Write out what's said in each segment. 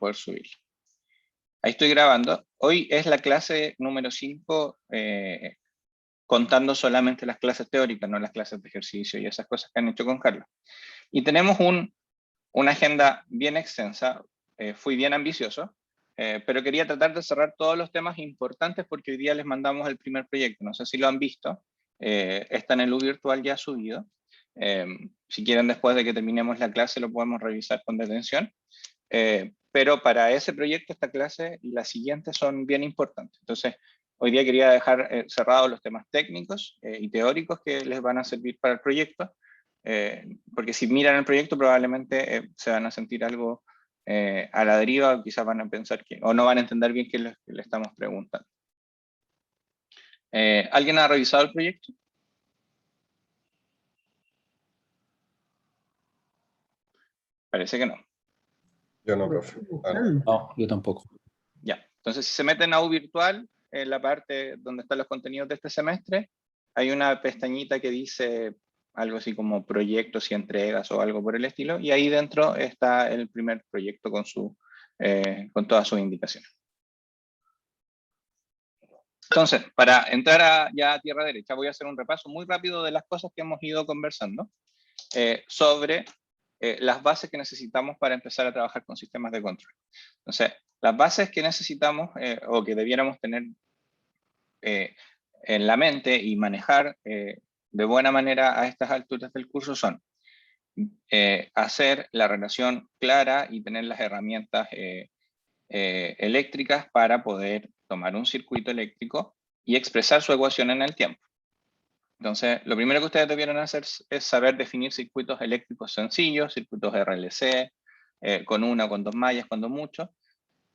poder subirlo. Ahí estoy grabando. Hoy es la clase número 5, contando solamente las clases teóricas, no las clases de ejercicio y esas cosas que han hecho con Carlos. Y tenemos una agenda bien extensa, fui bien ambicioso, pero quería tratar de cerrar todos los temas importantes porque hoy día les mandamos el primer proyecto, no sé si lo han visto, está en el U virtual ya subido. Si quieren después de que terminemos la clase lo podemos revisar con detención, pero para ese proyecto, esta clase y la siguiente son bien importantes. Entonces, hoy día quería dejar cerrados los temas técnicos y teóricos que les van a servir para el proyecto, porque si miran el proyecto probablemente se van a sentir algo a la deriva, o quizás van a pensar que, o no van a entender bien qué le estamos preguntando. ¿Alguien ha revisado el proyecto? Parece que no. Yo no, profe. No, yo tampoco. Ya, entonces si se meten a U virtual, en la parte donde están los contenidos de este semestre, hay una pestañita que dice algo así como proyectos y entregas o algo por el estilo, y ahí dentro está el primer proyecto con todas sus indicaciones. Entonces, para entrar ya a tierra derecha, voy a hacer un repaso muy rápido de las cosas que hemos ido conversando sobre las bases que necesitamos para empezar a trabajar con sistemas de control. Entonces, las bases que necesitamos o que debiéramos tener en la mente y manejar de buena manera a estas alturas del curso son hacer la relación clara y tener las herramientas eléctricas para poder tomar un circuito eléctrico y expresar su ecuación en el tiempo. Entonces, lo primero que ustedes debieron hacer es saber definir circuitos eléctricos sencillos, circuitos RLC, con una o con dos mallas, cuando mucho,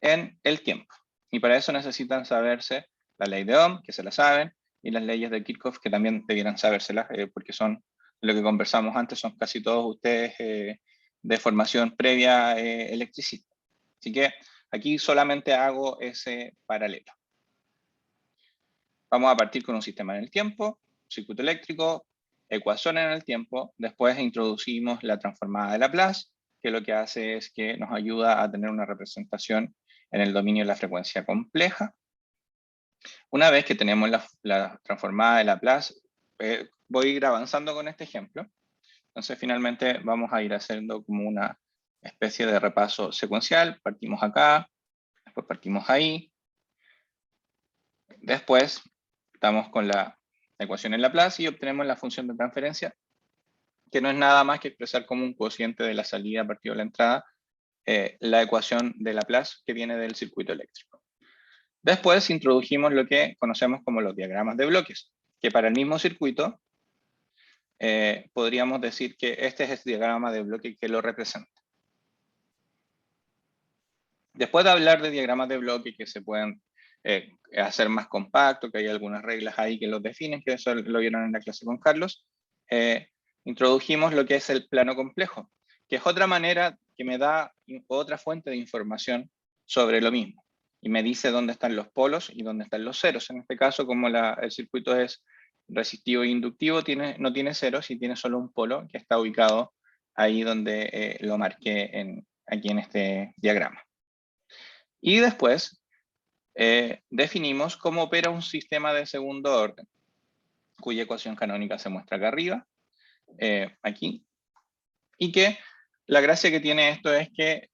en el tiempo. Y para eso necesitan saberse la ley de Ohm, que se la saben, y las leyes de Kirchhoff, que también debieran sabérselas, porque son lo que conversamos antes, son casi todos ustedes de formación previa electricista. Así que aquí solamente hago ese paralelo. Vamos a partir con un sistema en el tiempo, circuito eléctrico, ecuación en el tiempo, después introducimos la transformada de Laplace, que lo que hace es que nos ayuda a tener una representación en el dominio de la frecuencia compleja. Una vez que tenemos la transformada de Laplace, voy a ir avanzando con este ejemplo. Entonces finalmente vamos a ir haciendo como una especie de repaso secuencial. Partimos acá, después partimos ahí. Después estamos con la ecuación en Laplace y obtenemos la función de transferencia, que no es nada más que expresar como un cociente de la salida partido de la entrada, la ecuación de Laplace que viene del circuito eléctrico. Después introdujimos lo que conocemos como los diagramas de bloques, que para el mismo circuito podríamos decir que este es el diagrama de bloque que lo representa. Después de hablar de diagramas de bloque que se pueden hacer más compactos, que hay algunas reglas ahí que los definen, que eso lo vieron en la clase con Carlos, introdujimos lo que es el plano complejo, que es otra manera que me da otra fuente de información sobre lo mismo. Y me dice dónde están los polos y dónde están los ceros. En este caso, como el circuito es resistivo e inductivo, no tiene ceros y tiene solo un polo que está ubicado ahí donde lo marqué aquí en este diagrama. Y después definimos cómo opera un sistema de segundo orden, cuya ecuación canónica se muestra acá arriba, aquí, y que la gracia que tiene esto es que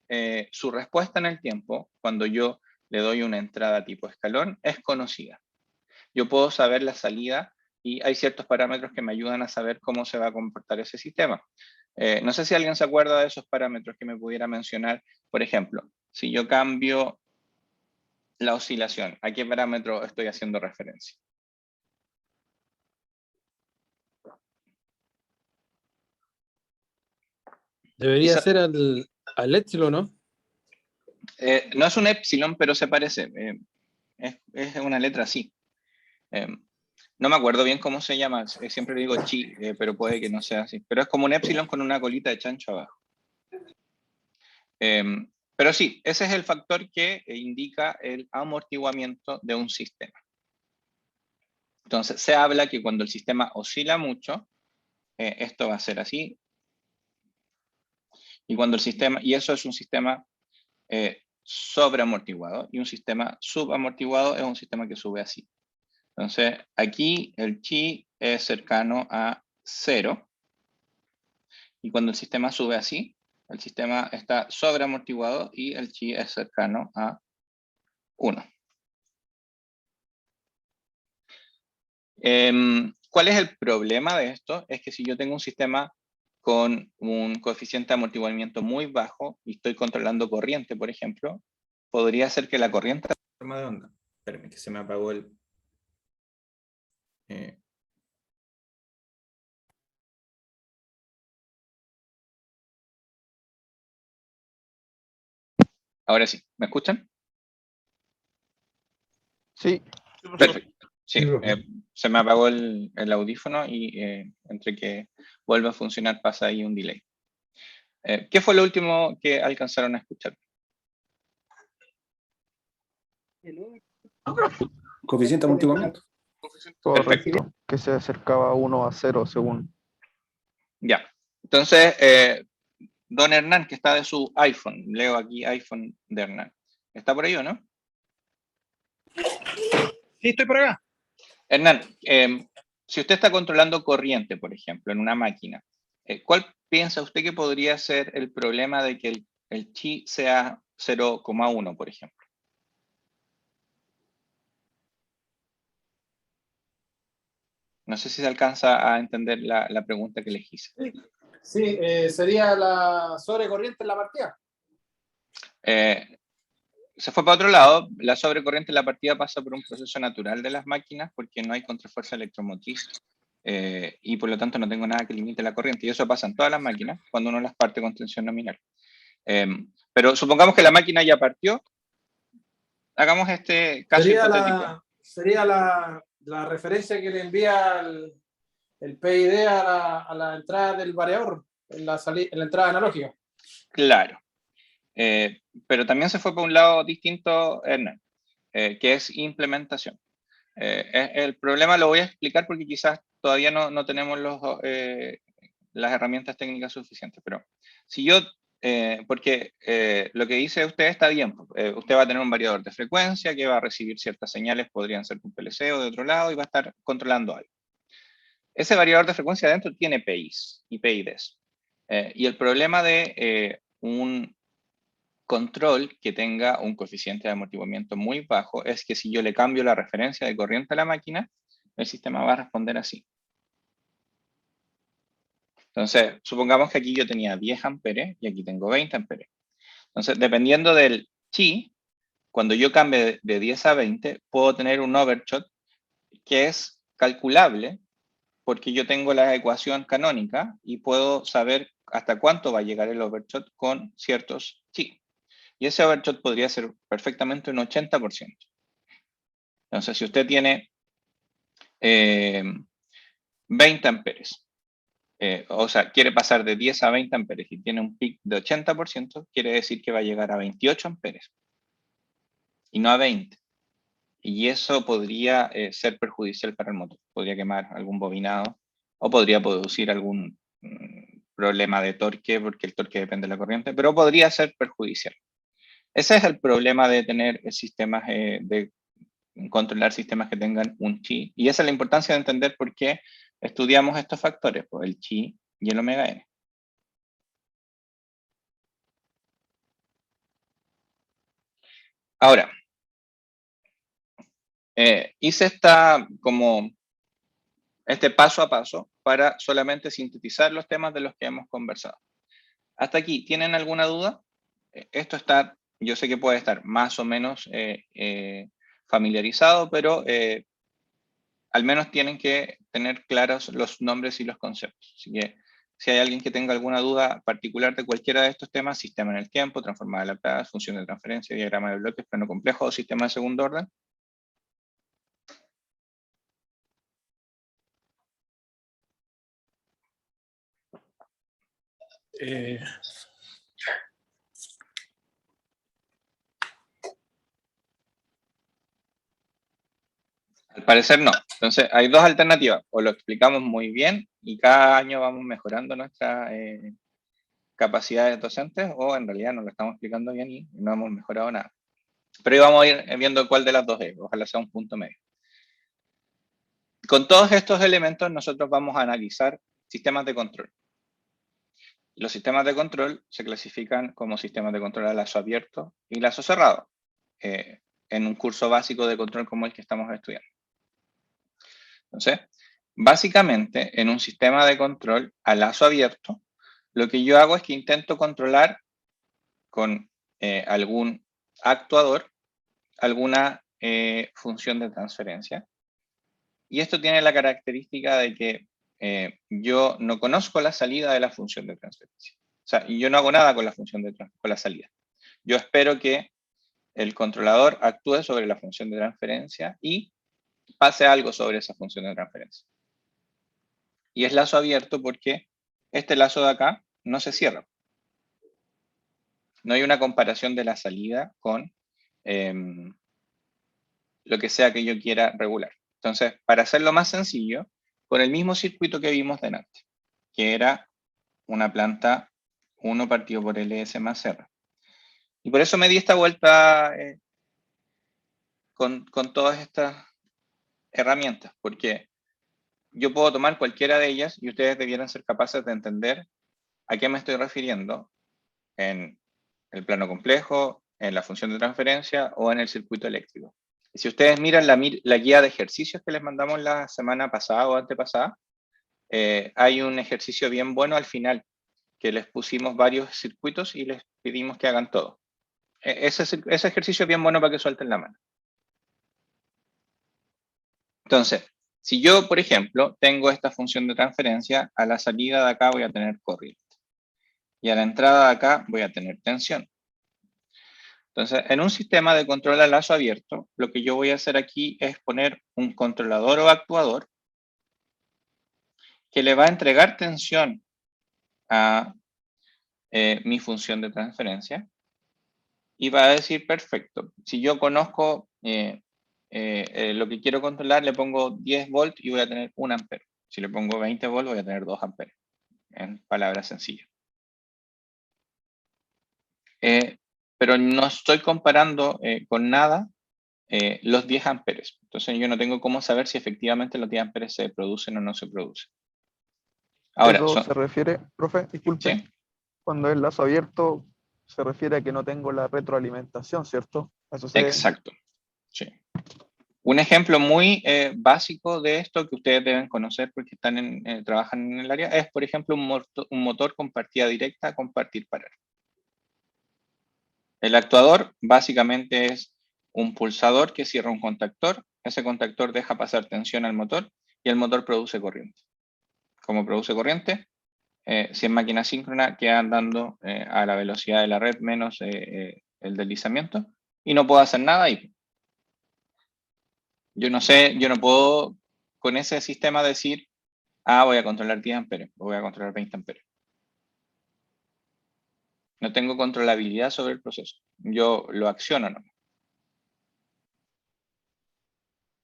su respuesta en el tiempo, cuando yo le doy una entrada tipo escalón, es conocida. Yo puedo saber la salida y hay ciertos parámetros que me ayudan a saber cómo se va a comportar ese sistema. No sé si alguien se acuerda de esos parámetros que me pudiera mencionar. Por ejemplo, si yo cambio la oscilación, ¿a qué parámetro estoy haciendo referencia? Debería ser al epsilon, ¿no? No es un epsilon, pero se parece. Es una letra así. No me acuerdo bien cómo se llama, siempre le digo chi, pero puede que no sea así. Pero es como un epsilon con una colita de chancho abajo. Pero sí, ese es el factor que indica el amortiguamiento de un sistema. Entonces, se habla que cuando el sistema oscila mucho, esto va a ser así. Y cuando el sistema, y eso es un sistema sobreamortiguado y un sistema subamortiguado es un sistema que sube así. Entonces, aquí el chi es cercano a 0 y cuando el sistema sube así, el sistema está sobreamortiguado y el chi es cercano a 1. ¿Cuál es el problema de esto? Es que si yo tengo un sistema con un coeficiente de amortiguamiento muy bajo y estoy controlando corriente, por ejemplo, podría ser que la corriente de forma de onda. Espérenme, que se me apagó el... Ahora sí, ¿me escuchan? Sí. Perfecto. Sí, Sí, profe. se me apagó el audífono y entre que vuelva a funcionar pasa ahí un delay. ¿Qué fue lo último que alcanzaron a escuchar? Coeficiente de amortiguamiento. Correcto, que se acercaba a 1 a 0 según. Ya. Entonces, don Hernán, que está de su iPhone, leo aquí iPhone de Hernán. ¿Está por ahí o no? Sí, estoy por acá. Hernán, si usted está controlando corriente, por ejemplo, en una máquina, ¿cuál piensa usted que podría ser el problema de que el chi sea 0,1, por ejemplo? No sé si se alcanza a entender la pregunta que les hice. Sí, sería la sobrecorriente en la partida. Se fue para otro lado, la sobrecorriente en la partida pasa por un proceso natural de las máquinas porque no hay contrafuerza electromotriz y por lo tanto no tengo nada que limite la corriente y eso pasa en todas las máquinas cuando uno las parte con tensión nominal. Pero supongamos que la máquina ya partió, hagamos este caso hipotético. Sería la referencia que le envía el PID a la entrada del variador, en la entrada analógica. Claro. Pero también se fue por un lado distinto, Hernán, que es implementación. El problema lo voy a explicar porque quizás todavía no tenemos las herramientas técnicas suficientes, pero si yo, porque lo que dice usted está bien, usted va a tener un variador de frecuencia que va a recibir ciertas señales, podrían ser de un PLC o de otro lado, y va a estar controlando algo. Ese variador de frecuencia adentro tiene PIs y PIDs. Y el problema de un control que tenga un coeficiente de amortiguamiento muy bajo es que si yo le cambio la referencia de corriente a la máquina, el sistema va a responder así. Entonces, supongamos que aquí yo tenía 10 amperes y aquí tengo 20 amperes. Entonces, dependiendo del chi, cuando yo cambie de 10 a 20, puedo tener un overshot que es calculable porque yo tengo la ecuación canónica y puedo saber hasta cuánto va a llegar el overshot con ciertos chi. Y ese overshot podría ser perfectamente un 80%. Entonces, si usted tiene 20 amperes, o sea, quiere pasar de 10 a 20 amperes y tiene un pic de 80%, quiere decir que va a llegar a 28 amperes y no a 20. Y eso podría ser perjudicial para el motor. Podría quemar algún bobinado o podría producir algún problema de torque, porque el torque depende de la corriente, pero podría ser perjudicial. Ese es el problema de tener sistemas, de controlar sistemas que tengan un chi. Y esa es la importancia de entender por qué estudiamos estos factores, pues el chi y el omega n. Ahora, hice este paso a paso para solamente sintetizar los temas de los que hemos conversado. Hasta aquí, ¿tienen alguna duda? Esto está, yo sé que puede estar más o menos familiarizado, pero al menos tienen que tener claros los nombres y los conceptos. Así que si hay alguien que tenga alguna duda particular de cualquiera de estos temas, sistema en el tiempo, transformada de Laplace, función de transferencia, diagrama de bloques, plano complejo o sistema de segundo orden. Al parecer no. Entonces hay dos alternativas. O lo explicamos muy bien y cada año vamos mejorando capacidades docentes o en realidad no lo estamos explicando bien y no hemos mejorado nada. Pero ahí vamos a ir viendo cuál de las dos es, ojalá sea un punto medio. Con todos estos elementos nosotros vamos a analizar sistemas de control. Los sistemas de control se clasifican como sistemas de control a lazo abierto y lazo cerrado, en un curso básico de control como el que estamos estudiando. Entonces, básicamente, en un sistema de control a lazo abierto, lo que yo hago es que intento controlar con algún actuador alguna función de transferencia. Y esto tiene la característica de que yo no conozco la salida de la función de transferencia. O sea, y yo no hago nada con la función con la salida. Yo espero que el controlador actúe sobre la función de transferencia y pase algo sobre esa función de transferencia. Y es lazo abierto porque este lazo de acá no se cierra. No hay una comparación de la salida con lo que sea que yo quiera regular. Entonces, para hacerlo más sencillo, con el mismo circuito que vimos delante, que era una planta 1 partido por LS más R. Y por eso me di esta vuelta con todas estas herramientas, porque yo puedo tomar cualquiera de ellas y ustedes debieran ser capaces de entender a qué me estoy refiriendo en el plano complejo, en la función de transferencia o en el circuito eléctrico. Y si ustedes miran la guía de ejercicios que les mandamos la semana pasada o antepasada, hay un ejercicio bien bueno al final, que les pusimos varios circuitos y les pedimos que hagan todo. Ese ejercicio es bien bueno para que suelten la mano. Entonces, si yo, por ejemplo, tengo esta función de transferencia, a la salida de acá voy a tener corriente. Y a la entrada de acá voy a tener tensión. Entonces, en un sistema de control a lazo abierto, lo que yo voy a hacer aquí es poner un controlador o actuador que le va a entregar tensión a mi función de transferencia y va a decir, perfecto, si yo conozco lo que quiero controlar, le pongo 10 volts y voy a tener 1 ampere. Si le pongo 20 volts, voy a tener 2 amperes, en palabras sencillas. Pero no estoy comparando con nada los 10 amperes. Entonces yo no tengo cómo saber si efectivamente los 10 amperes se producen o no se producen. Ahora, Eso se refiere, profe, disculpe, ¿sí? cuando es lazo abierto se refiere a que no tengo la retroalimentación, ¿cierto? Eso se... Exacto. Sí. Un ejemplo muy básico de esto que ustedes deben conocer porque trabajan en el área es, por ejemplo, un motor con partida directa, compartir parar. El actuador básicamente es un pulsador que cierra un contactor. Ese contactor deja pasar tensión al motor y el motor produce corriente. Como produce corriente, si es máquina síncrona, queda andando a la velocidad de la red menos el deslizamiento y no puedo hacer nada ahí. Yo no sé, yo no puedo con ese sistema decir, voy a controlar 10 amperes o voy a controlar 20 amperes. No tengo controlabilidad sobre el proceso. Yo lo acciono, ¿no?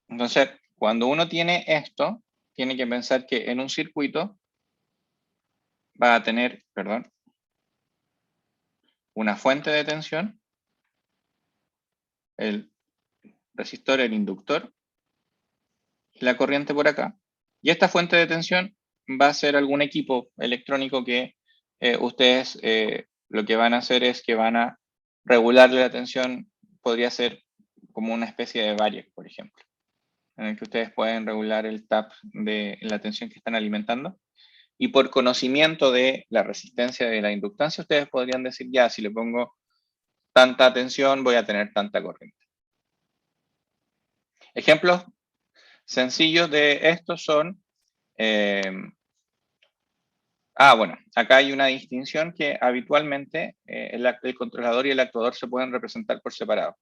Entonces, cuando uno tiene esto, tiene que pensar que en un circuito va a tener, perdón, una fuente de tensión, el resistor, el inductor, y la corriente por acá. Y esta fuente de tensión va a ser algún equipo electrónico que ustedes lo que van a hacer es que van a regularle la tensión, podría ser como una especie de variac, por ejemplo, en el que ustedes pueden regular el tap de la tensión que están alimentando. Y por conocimiento de la resistencia de la inductancia, ustedes podrían decir, ya, si le pongo tanta tensión, voy a tener tanta corriente. Ejemplos sencillos de estos son, bueno, acá hay una distinción que habitualmente el controlador y el actuador se pueden representar por separado,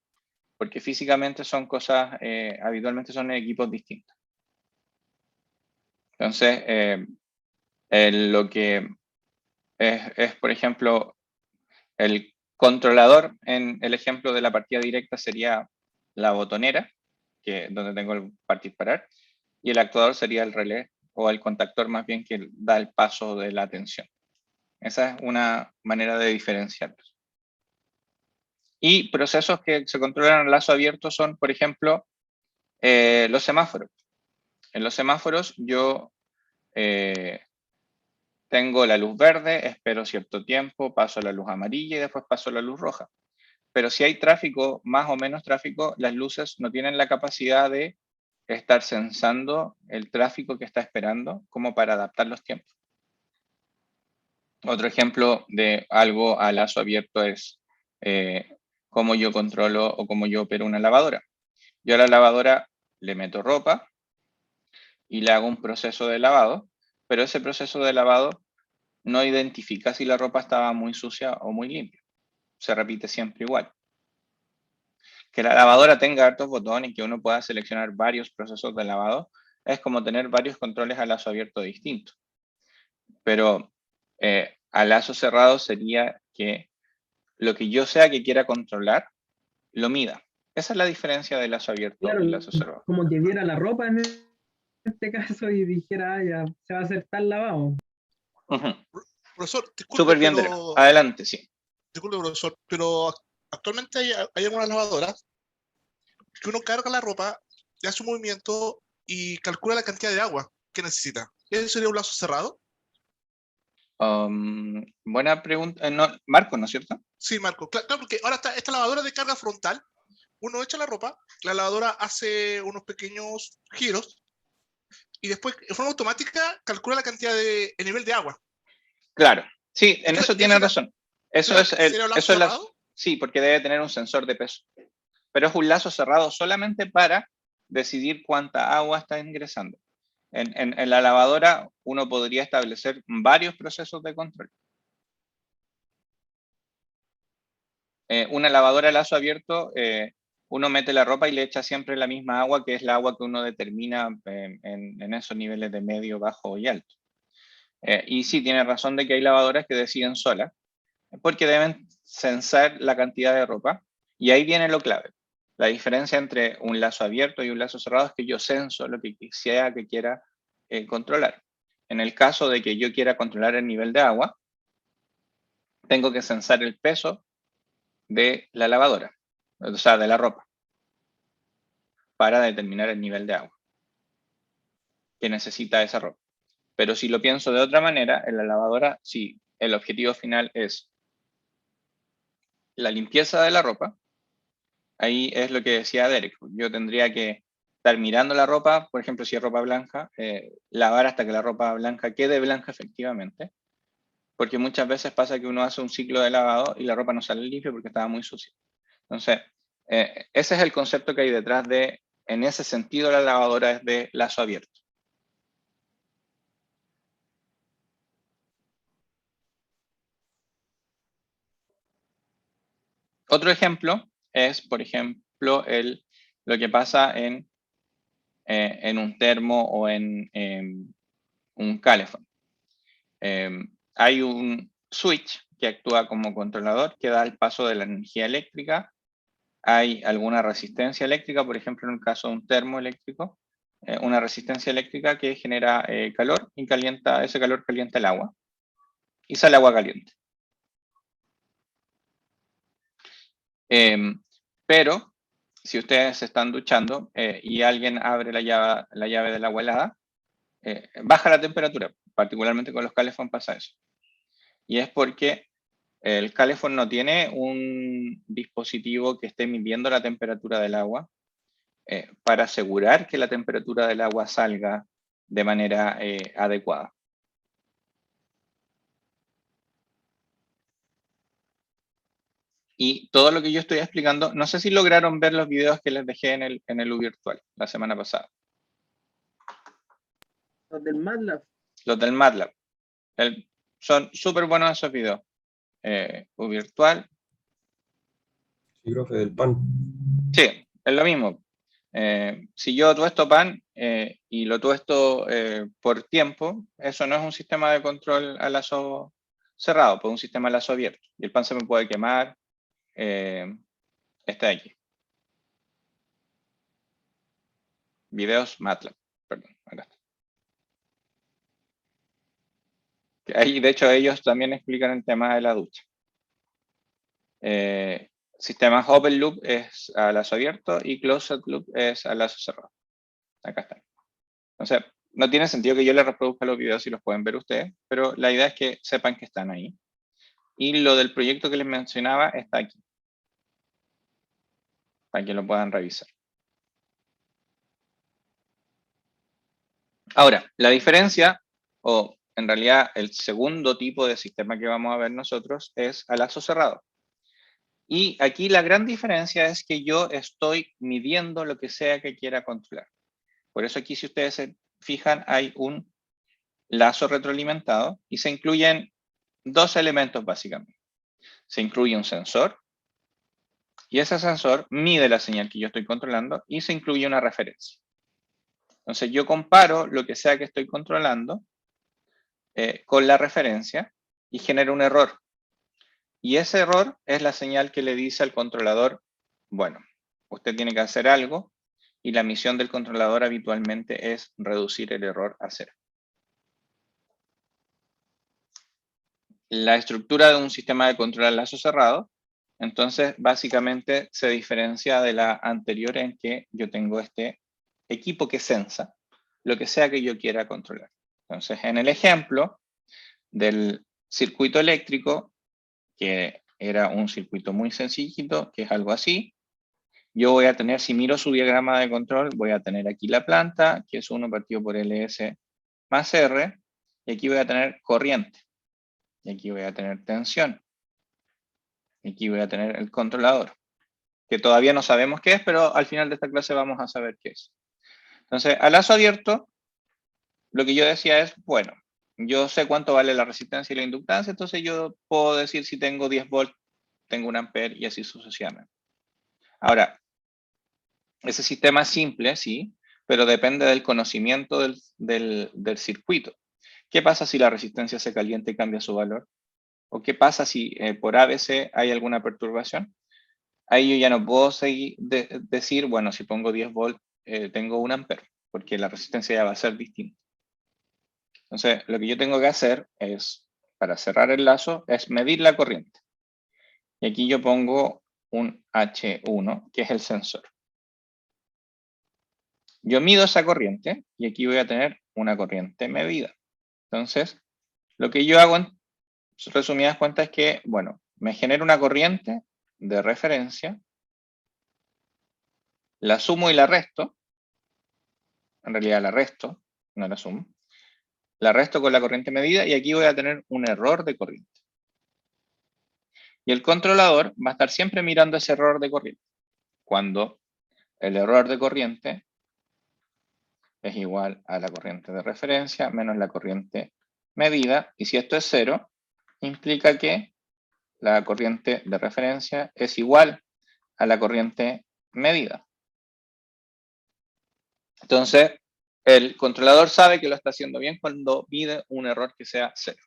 porque físicamente son cosas, habitualmente son equipos distintos. Entonces, lo que es, por ejemplo, el controlador en el ejemplo de la partida directa sería la botonera, donde tengo el partir parar, y el actuador sería el relé o el contactor más bien que da el paso de la tensión. Esa es una manera de diferenciarlos. Y procesos que se controlan a lazo abierto son, por ejemplo, los semáforos. En los semáforos yo tengo la luz verde, espero cierto tiempo, paso a la luz amarilla y después paso a la luz roja. Pero si hay tráfico, más o menos tráfico, las luces no tienen la capacidad de estar sensando el tráfico que está esperando como para adaptar los tiempos. Otro ejemplo de algo a lazo abierto es cómo yo controlo o cómo yo opero una lavadora. Yo a la lavadora le meto ropa y le hago un proceso de lavado, pero ese proceso de lavado no identifica si la ropa estaba muy sucia o muy limpia. Se repite siempre igual. Que la lavadora tenga hartos botones y que uno pueda seleccionar varios procesos de lavado es como tener varios controles a lazo abierto distintos. Pero a lazo cerrado sería que lo que yo sea que quiera controlar, lo mida. Esa es la diferencia de lazo abierto Claro, y lazo cerrado. como que viera la ropa en este caso y dijera, ah, ya se va a hacer tal lavado. Ujú. Profesor, disculpe, Súper bien, Derek. Adelante, sí. disculpe, profesor, pero actualmente hay algunas lavadoras que uno carga la ropa, le hace un movimiento y calcula la cantidad de agua que necesita. ¿Eso sería un lazo cerrado? Buena pregunta. No, Marco, ¿no es cierto? Sí, Marco. Claro, porque ahora está esta lavadora de carga frontal. Uno echa la ropa, la lavadora hace unos pequeños giros y después, de forma automática, calcula la cantidad de el nivel de agua. Claro. Sí, en Entonces, eso tiene ¿eso razón. Eso claro, es sería un lazo eso es cerrado? sí, porque debe tener un sensor de peso. Pero es un lazo cerrado solamente para decidir cuánta agua está ingresando. En la lavadora uno podría establecer varios procesos de control. Una lavadora a lazo abierto, uno mete la ropa y le echa siempre la misma agua, que es la agua que uno determina en esos niveles de medio, bajo y alto. Y sí, tiene razón de que hay lavadoras que deciden solas, porque deben censar la cantidad de ropa. Y ahí viene lo clave. La diferencia entre un lazo abierto y un lazo cerrado es que yo censo lo que sea que quiera controlar. En el caso de que yo quiera controlar el nivel de agua, tengo que censar el peso de la lavadora, o sea, de la ropa, para determinar el nivel de agua que necesita esa ropa. Pero si lo pienso de otra manera, en la lavadora, si el objetivo final es la limpieza de la ropa, ahí es lo que decía Derek. Yo tendría que estar mirando la ropa, por ejemplo, si es ropa blanca, lavar hasta que la ropa blanca quede blanca efectivamente, porque muchas veces pasa que uno hace un ciclo de lavado y la ropa no sale limpia porque estaba muy sucia. Entonces, ese es el concepto que hay detrás de, en ese sentido, la lavadora es de lazo abierto. Otro ejemplo es, por ejemplo, lo que pasa en un termo o en un calefón. Hay un switch que actúa como controlador que da el paso de la energía eléctrica. Hay alguna resistencia eléctrica, por ejemplo, en el caso de un termo eléctrico, una resistencia eléctrica que genera calor y ese calor calienta el agua y sale agua caliente. Pero si ustedes se están duchando y alguien abre la llave del agua helada, baja la temperatura, particularmente con los calefón pasa eso. Y es porque el calefón no tiene un dispositivo que esté midiendo la temperatura del agua para asegurar que la temperatura del agua salga de manera adecuada. Y todo lo que yo estoy explicando, no sé si lograron ver los videos que les dejé en el U virtual la semana pasada. Los del MATLAB. Los del MATLAB. Son súper buenos esos videos. U virtual. Sí, profe, del pan. Sí, es lo mismo. Si yo tuesto pan y lo tuesto por tiempo, eso no es un sistema de control a lazo cerrado, pues un sistema a lazo abierto. Y el pan se me puede quemar. Está aquí. Videos MATLAB. Perdón, acá está. Ahí, de hecho, ellos también explican el tema de la ducha. Sistemas open loop es a lazo abierto y closed loop es a lazo cerrado. Acá está. Entonces, no tiene sentido que yo les reproduzca los videos si los pueden ver ustedes, pero la idea es que sepan que están ahí. Y lo del proyecto que les mencionaba está aquí, para que lo puedan revisar. Ahora, la diferencia, o en realidad el segundo tipo de sistema que vamos a ver nosotros es a lazo cerrado. Y aquí la gran diferencia es que yo estoy midiendo lo que sea que quiera controlar. Por eso aquí, si ustedes se fijan, hay un lazo retroalimentado y se incluyen dos elementos básicamente. Se incluye un sensor y ese sensor mide la señal que yo estoy controlando y se incluye una referencia. Entonces yo comparo lo que sea que estoy controlando con la referencia y genero un error. Y ese error es la señal que le dice al controlador, bueno, usted tiene que hacer algo y la misión del controlador habitualmente es reducir el error a cero. La estructura de un sistema de control a lazo cerrado, entonces básicamente se diferencia de la anterior en que yo tengo este equipo que sensa lo que sea que yo quiera controlar. Entonces, en el ejemplo del circuito eléctrico, que era un circuito muy sencillito, que es algo así, yo voy a tener, si miro su diagrama de control, voy a tener aquí la planta, que es 1 partido por LS más R, y aquí voy a tener corriente, y aquí voy a tener tensión, y aquí voy a tener el controlador, que todavía no sabemos qué es, pero al final de esta clase vamos a saber qué es. Entonces, a lazo abierto, lo que yo decía es, bueno, yo sé cuánto vale la resistencia y la inductancia, entonces yo puedo decir si tengo 10 volts, tengo 1 ampere y así sucesivamente. Ahora, ese sistema es simple, sí, pero depende del conocimiento del circuito. ¿Qué pasa si la resistencia se calienta y cambia su valor? ¿O qué pasa si por ABC hay alguna perturbación? Ahí yo ya no puedo seguir decir, bueno, si pongo 10 volts, tengo 1 ampere, porque la resistencia ya va a ser distinta. Entonces, lo que yo tengo que hacer es, para cerrar el lazo, es medir la corriente. Y aquí yo pongo un H1, que es el sensor. Yo mido esa corriente y aquí voy a tener una corriente medida. Entonces, lo que yo hago en resumidas cuentas es que, bueno, me genero una corriente de referencia, la sumo y la resto, en realidad la resto, no la sumo, la resto con la corriente medida y aquí voy a tener un error de corriente. Y el controlador va a estar siempre mirando ese error de corriente, cuando el error de corriente es igual a la corriente de referencia menos la corriente medida, y si esto es 0, implica que la corriente de referencia es igual a la corriente medida. Entonces, el controlador sabe que lo está haciendo bien cuando mide un error que sea 0.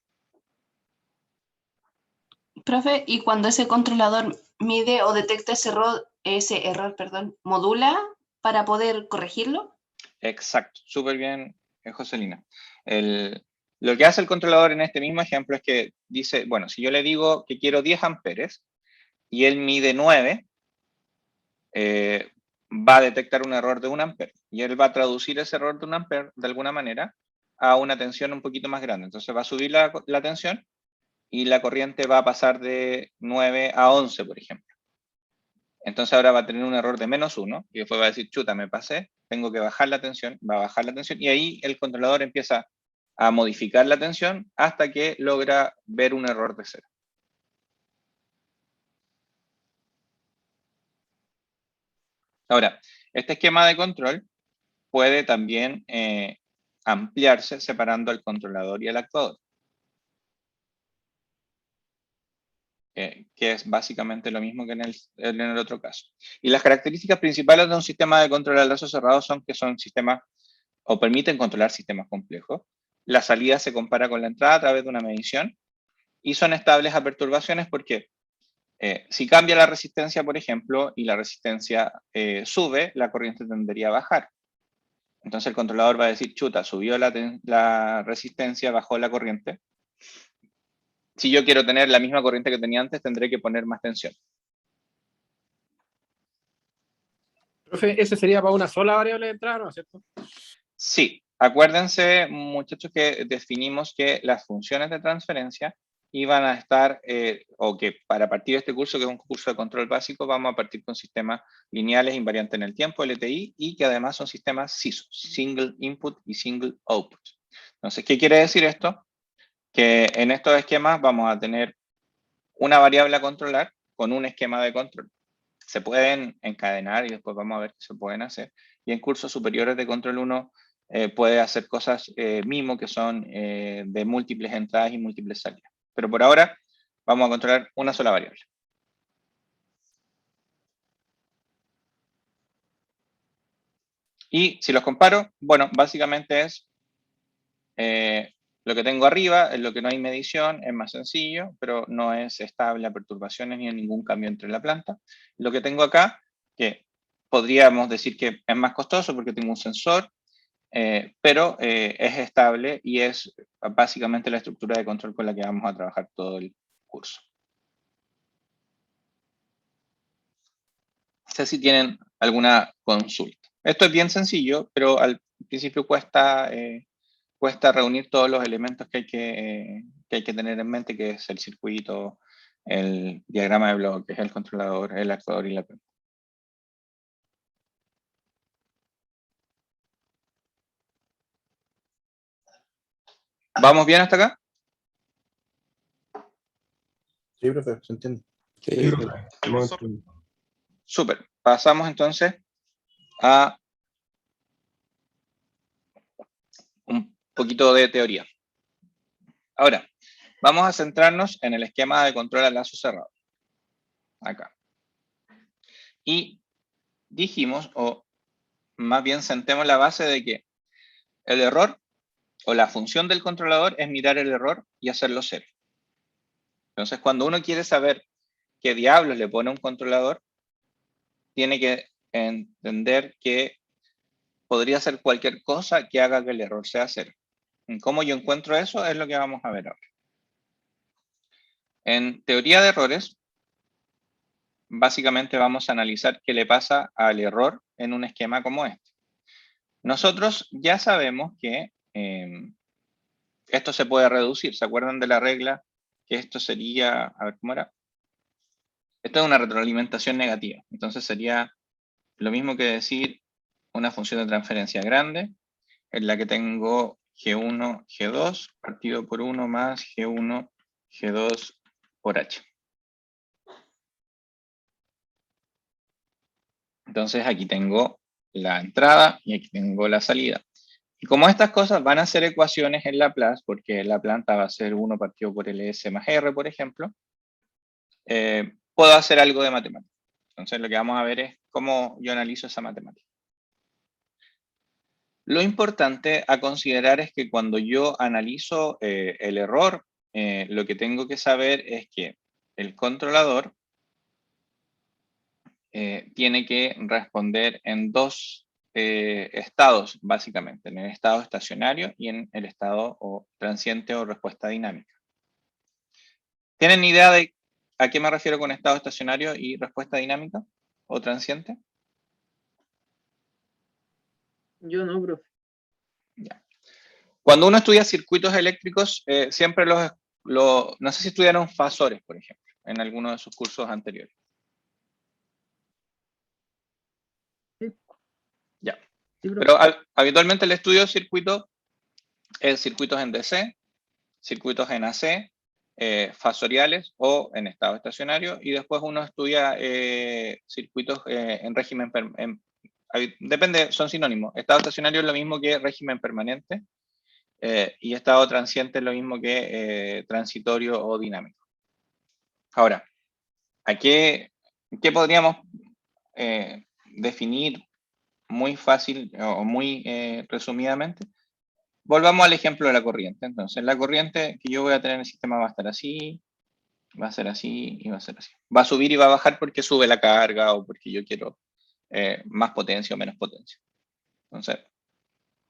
Profe, y cuando ese controlador mide o detecta ese error, modula para poder corregirlo. Exacto, súper bien, Joselina. Lo que hace el controlador en este mismo ejemplo es que dice, bueno, si yo le digo que quiero 10 amperes y él mide 9, va a detectar un error de 1 ampere. Y él va a traducir ese error de 1 ampere, de alguna manera, a una tensión un poquito más grande. Entonces va a subir la tensión y la corriente va a pasar de 9 a 11, por ejemplo. Entonces ahora va a tener un error de -1 y después va a decir, chuta, me pasé, tengo que bajar la tensión, va a bajar la tensión y ahí el controlador empieza a modificar la tensión hasta que logra ver un error de 0. Ahora, este esquema de control puede también ampliarse separando al controlador y al actuador. Que es básicamente lo mismo que en el otro caso. Y las características principales de un sistema de control a lazo cerrado son que son sistemas, o permiten controlar sistemas complejos. La salida se compara con la entrada a través de una medición, y son estables a perturbaciones porque si cambia la resistencia, por ejemplo, y la resistencia sube, la corriente tendería a bajar. Entonces el controlador va a decir, chuta, subió la resistencia, bajó la corriente, Si yo quiero tener la misma corriente que tenía antes, tendré que poner más tensión. Profe, ese sería para una sola variable de entrada, ¿no es cierto? Sí, acuérdense, muchachos, que definimos que las funciones de transferencia iban a estar, o que para partir de este curso, que es un curso de control básico, vamos a partir con sistemas lineales invariantes en el tiempo, LTI, y que además son sistemas SISO, Single Input y Single Output. Entonces, ¿qué quiere decir esto? Que en estos esquemas vamos a tener una variable a controlar con un esquema de control. Se pueden encadenar y después vamos a ver qué se pueden hacer. Y en cursos superiores de control 1 puede hacer cosas MIMO que son de múltiples entradas y múltiples salidas. Pero por ahora vamos a controlar una sola variable. Y si los comparo, bueno, básicamente es lo que tengo arriba, es lo que no hay medición, es más sencillo, pero no es estable a perturbaciones ni a ningún cambio entre la planta. Lo que tengo acá, que podríamos decir que es más costoso porque tengo un sensor, pero es estable y es básicamente la estructura de control con la que vamos a trabajar todo el curso. No sé si tienen alguna consulta. Esto es bien sencillo, pero al principio cuesta reunir todos los elementos que hay que tener en mente, que es el circuito, el diagrama de bloques, el controlador, el actuador y la planta. ¿Vamos bien hasta acá? Sí, profe, se entiende. Sí, profe. Profesor. Súper. Pasamos entonces a un poquito de teoría. Ahora, vamos a centrarnos en el esquema de control a lazo cerrado. Acá. Y dijimos, o más bien sentemos la base de que el error o la función del controlador es mirar el error y hacerlo cero. Entonces, cuando uno quiere saber qué diablos le pone un controlador, tiene que entender que podría ser cualquier cosa que haga que el error sea cero. ¿Cómo yo encuentro eso? Es lo que vamos a ver ahora. En teoría de errores, básicamente vamos a analizar qué le pasa al error en un esquema como este. Nosotros ya sabemos que esto se puede reducir. ¿Se acuerdan de la regla? Que esto sería, a ver cómo era. Esto es una retroalimentación negativa. Entonces sería lo mismo que decir una función de transferencia grande, en la que tengo G1, G2, partido por 1 más G1, G2 por H. Entonces aquí tengo la entrada y aquí tengo la salida. Y como estas cosas van a ser ecuaciones en Laplace, porque la planta va a ser 1 partido por LS más R, por ejemplo, puedo hacer algo de matemática. Entonces lo que vamos a ver es cómo yo analizo esa matemática. Lo importante a considerar es que cuando yo analizo el error, lo que tengo que saber es que el controlador tiene que responder en dos estados, básicamente, en el estado estacionario y en el estado transiente o respuesta dinámica. ¿Tienen idea de a qué me refiero con estado estacionario y respuesta dinámica o transiente? Yo no, profe. Ya. Cuando uno estudia circuitos eléctricos, siempre no sé si estudiaron fasores, por ejemplo, en alguno de sus cursos anteriores. Sí. Ya. Sí, profe. Pero habitualmente el estudio de circuitos es circuitos en DC, circuitos en AC, fasoriales o en estado estacionario, y después uno estudia circuitos en régimen, depende, son sinónimos. Estado estacionario es lo mismo que régimen permanente, y estado transiente es lo mismo que transitorio o dinámico. Ahora, ¿qué podríamos definir muy fácil o muy resumidamente? Volvamos al ejemplo de la corriente. Entonces, la corriente que yo voy a tener en el sistema va a estar así, va a ser así y va a ser así. Va a subir y va a bajar porque sube la carga o porque yo quiero más potencia o menos potencia. Entonces,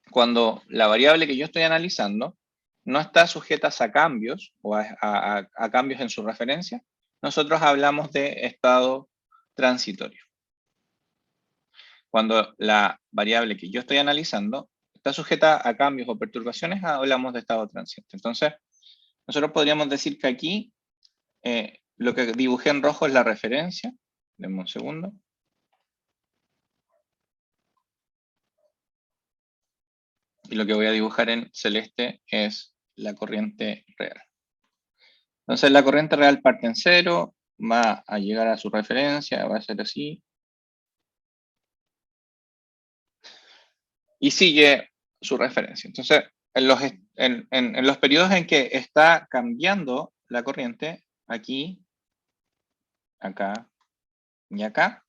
cuando la variable que yo estoy analizando no está sujetas a cambios o a cambios en su referencia, nosotros hablamos de estado transitorio. Cuando la variable que yo estoy analizando está sujeta a cambios o perturbaciones, hablamos de estado transiente. Entonces, nosotros podríamos decir que aquí lo que dibujé en rojo es la referencia. Denme un segundo. Y lo que voy a dibujar en celeste es la corriente real. Entonces la corriente real parte en 0, va a llegar a su referencia, va a ser así. Y sigue su referencia. Entonces, en los periodos en que está cambiando la corriente, aquí, acá y acá,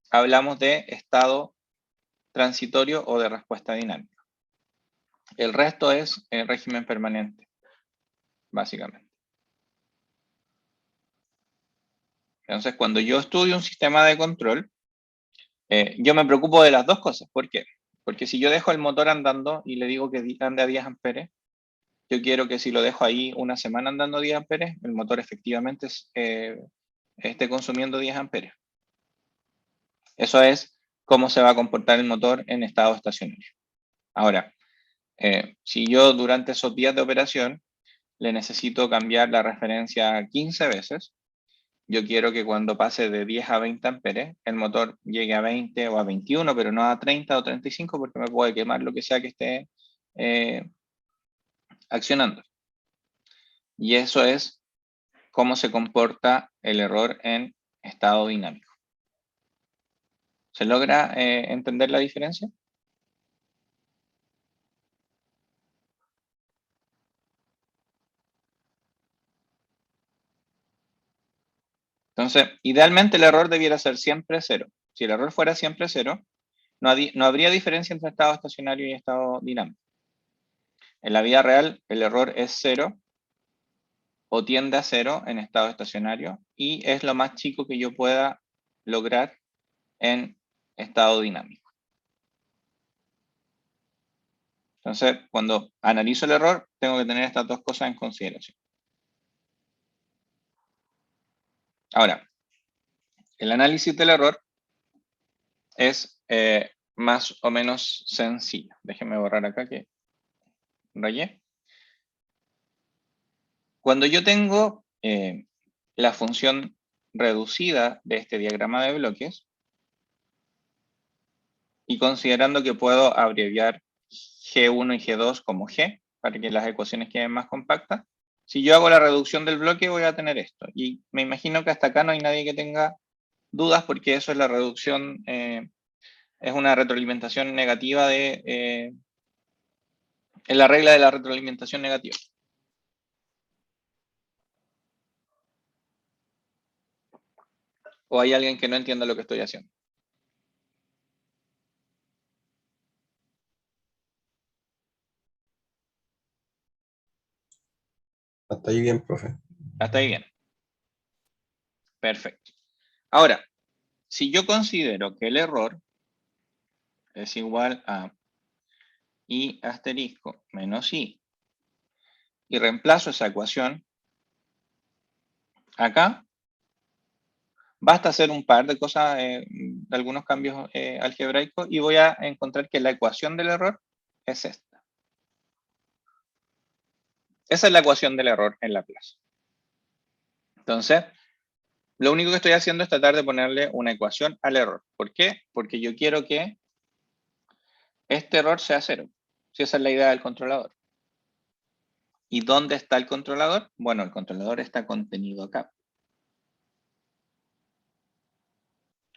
hablamos de estado transitorio o de respuesta dinámica. El resto es régimen permanente, básicamente. Entonces, cuando yo estudio un sistema de control, yo me preocupo de las dos cosas. ¿Por qué? Porque si yo dejo el motor andando y le digo que ande a 10 amperes, yo quiero que si lo dejo ahí una semana andando a 10 amperes, el motor efectivamente esté consumiendo 10 amperes. Eso es cómo se va a comportar el motor en estado estacionario. Ahora, si yo durante esos días de operación le necesito cambiar la referencia 15 veces, yo quiero que cuando pase de 10 a 20 amperes, el motor llegue a 20 o a 21, pero no a 30 o 35, porque me puede quemar lo que sea que esté accionando. Y eso es cómo se comporta el error en estado dinámico. ¿Se logra entender la diferencia? Entonces, idealmente el error debiera ser siempre 0. Si el error fuera siempre 0, no habría diferencia entre estado estacionario y estado dinámico. En la vida real, el error es 0 o tiende a 0 en estado estacionario y es lo más chico que yo pueda lograr en estado dinámico. Entonces, cuando analizo el error, tengo que tener estas dos cosas en consideración. Ahora, el análisis del error es más o menos sencillo. Déjenme borrar acá que rayé. Cuando yo tengo la función reducida de este diagrama de bloques, y considerando que puedo abreviar G1 y G2 como G, para que las ecuaciones queden más compactas, si yo hago la reducción del bloque voy a tener esto. Y me imagino que hasta acá no hay nadie que tenga dudas, porque eso es la reducción, es una retroalimentación negativa es la regla de la retroalimentación negativa. ¿O hay alguien que no entienda lo que estoy haciendo? Hasta ahí bien, profe. Hasta ahí bien. Perfecto. Ahora, si yo considero que el error es igual a I asterisco menos I, y reemplazo esa ecuación acá, basta hacer un par de cosas, de algunos cambios algebraicos, y voy a encontrar que la ecuación del error es esta. Esa es la ecuación del error en Laplace. Entonces, lo único que estoy haciendo es tratar de ponerle una ecuación al error. ¿Por qué? Porque yo quiero que este error sea 0. Si esa es la idea del controlador. ¿Y dónde está el controlador? Bueno, el controlador está contenido acá.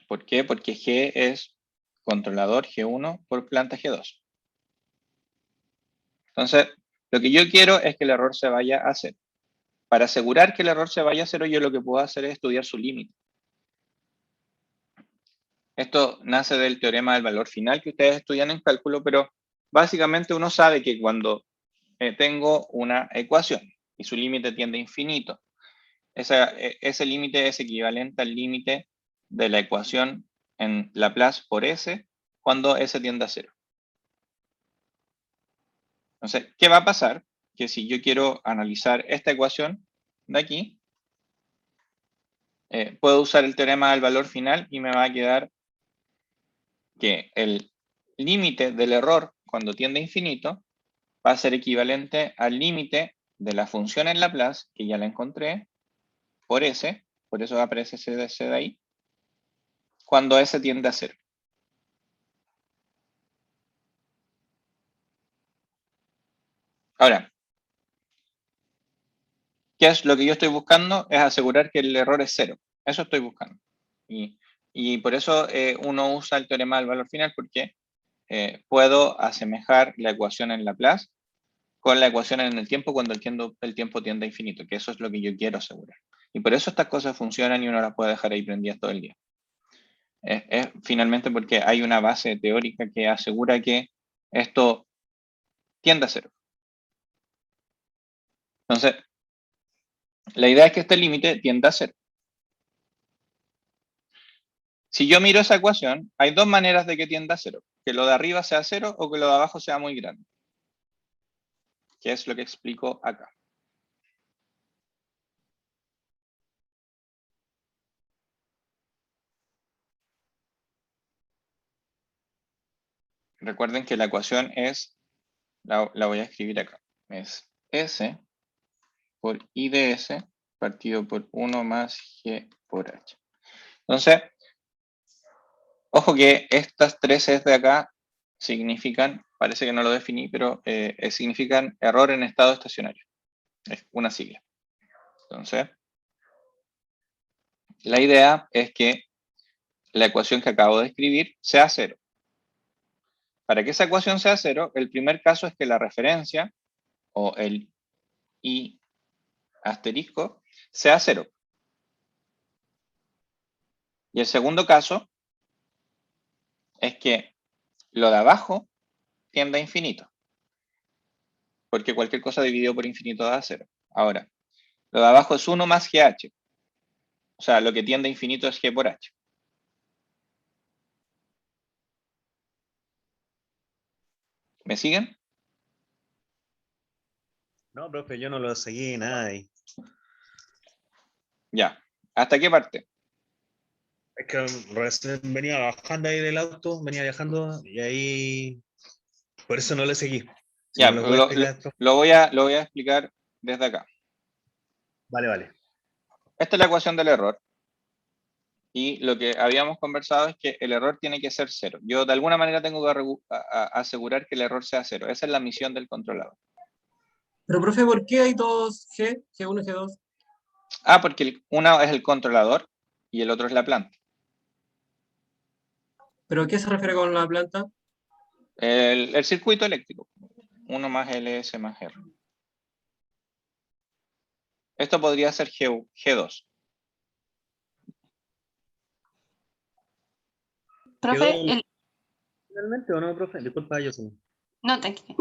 ¿Por qué? Porque G es controlador G1 por planta G2. Entonces, lo que yo quiero es que el error se vaya a 0. Para asegurar que el error se vaya a 0, yo lo que puedo hacer es estudiar su límite. Esto nace del teorema del valor final que ustedes estudian en cálculo, pero básicamente uno sabe que cuando tengo una ecuación y su límite tiende a infinito, ese límite es equivalente al límite de la ecuación en Laplace por S cuando S tiende a 0. Entonces, ¿qué va a pasar? Que que si yo quiero analizar esta ecuación de aquí, puedo usar el teorema del valor final y me va a quedar que el límite del error cuando tiende a infinito va a ser equivalente al límite de la función en Laplace, que ya la encontré, por S, por eso aparece ese de ahí, cuando S tiende a 0. Ahora, ¿qué es lo que yo estoy buscando? Es asegurar que el error es 0. Eso estoy buscando. Y por eso uno usa el teorema del valor final, porque puedo asemejar la ecuación en Laplace con la ecuación en el tiempo cuando el tiempo tiende a infinito, que eso es lo que yo quiero asegurar. Y por eso estas cosas funcionan y uno las puede dejar ahí prendidas todo el día. Es finalmente porque hay una base teórica que asegura que esto tiende a 0. Entonces, la idea es que este límite tiende a 0. Si yo miro esa ecuación, hay dos maneras de que tienda a 0. Que lo de arriba sea 0 o que lo de abajo sea muy grande. Que es lo que explico acá. Recuerden que la ecuación es, la voy a escribir acá, es S por I de S partido por 1 más G por H. Entonces, ojo que estas tres S de acá significan, parece que no lo definí, pero significan error en estado estacionario. Es una sigla. Entonces, la idea es que la ecuación que acabo de escribir sea 0. Para que esa ecuación sea 0, el primer caso es que la referencia, o el I asterisco, sea 0. Y el segundo caso es que lo de abajo tiende a infinito. Porque cualquier cosa dividido por infinito da 0. Ahora, lo de abajo es 1 más GH. O sea, lo que tiende a infinito es G por H. ¿Me siguen? No, profe, yo no lo seguí nada ahí. Ya. ¿Hasta qué parte? Es que recién venía bajando ahí del auto, venía viajando y ahí por eso no le seguí. Si Ya, me lo puede explicar, profe. lo voy a explicar desde acá. Vale, vale. Esta es la ecuación del error. Y lo que habíamos conversado es que el error tiene que ser 0. Yo de alguna manera tengo que asegurar que el error sea 0. Esa es la misión del controlador. Pero, profe, ¿por qué hay dos G, G1 y G2? Ah, porque uno es el controlador y el otro es la planta. ¿Pero qué se refiere con la planta? El circuito eléctrico. 1 más LS más R. Esto podría ser G2. Profe, ¿Finalmente o no, profe? Disculpa, yo sí. no, tranquilo.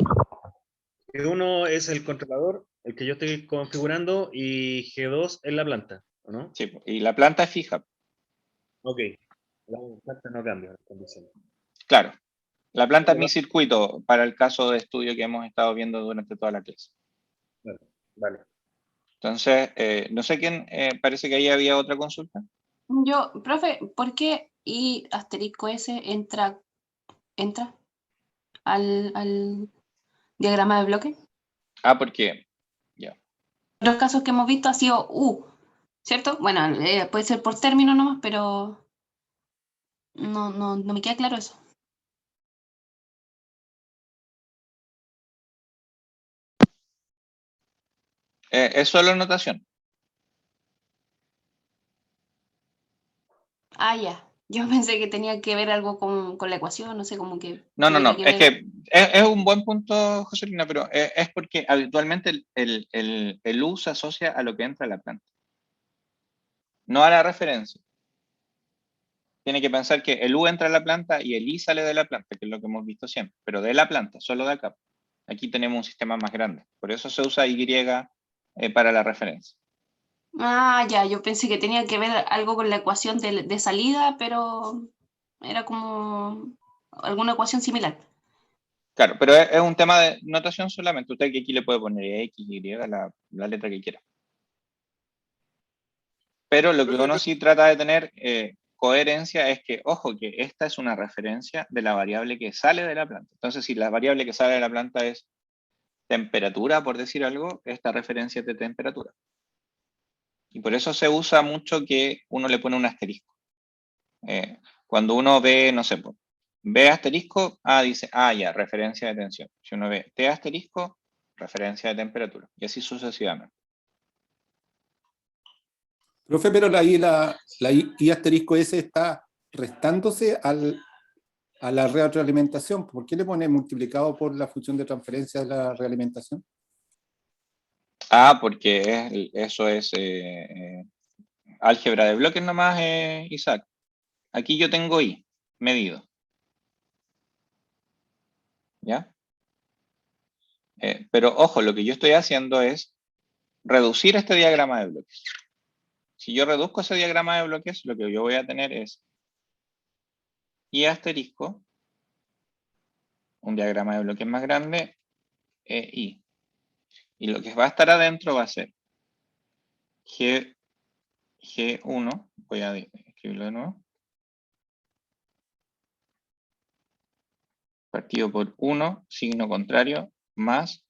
G1 es el controlador, el que yo estoy configurando, y G2 es la planta, ¿o no? Sí, y la planta es fija. Ok. La planta no cambia las condiciones. Claro. La planta es mi circuito para el caso de estudio que hemos estado viendo durante toda la clase. Vale. Entonces, no sé quién, parece que ahí había otra consulta. Yo, profe, ¿por qué I asterisco S entra al diagrama de bloque? Ah, porque, ya. Los casos que hemos visto ha sido U, ¿cierto? Bueno, puede ser por término nomás, pero no me queda claro eso. Es solo notación. Ah, ya. Yo pensé que tenía que ver algo con la ecuación, no sé, como que... No. tuviera que Es ver- que es un buen punto, Joselina, pero es porque habitualmente el U se asocia a lo que entra a la planta. No a la referencia. Tiene que pensar que el U entra a la planta y el I sale de la planta, que es lo que hemos visto siempre. Pero de la planta, solo de acá. Aquí tenemos un sistema más grande. Por eso se usa Y para la referencia. Ah, ya, yo pensé que tenía que ver algo con la ecuación de salida, pero era como alguna ecuación similar. Claro, pero es un tema de notación solamente. Usted que aquí le puede poner X, Y, la letra que quiera. Pero lo que uno sí trata de tener coherencia es que, ojo, que esta es una referencia de la variable que sale de la planta. Entonces, si la variable que sale de la planta es temperatura, por decir algo, esta referencia es de temperatura. Y por eso se usa mucho que uno le pone un asterisco. Cuando uno ve, no sé, ve asterisco, dice, ya, referencia de tensión. Si uno ve T asterisco, referencia de temperatura. Y así sucesivamente. Profe, pero la I asterisco S está restándose a la retroalimentación. ¿Por qué le pone multiplicado por la función de transferencia de la realimentación? Porque eso es álgebra de bloques nomás, Isaac. Aquí yo tengo I, medido. ¿Ya? Pero ojo, lo que yo estoy haciendo es reducir este diagrama de bloques. Si yo reduzco ese diagrama de bloques, lo que yo voy a tener es I asterisco, un diagrama de bloques más grande, I. Y lo que va a estar adentro va a ser G1, voy a escribirlo de nuevo, partido por 1, signo contrario, más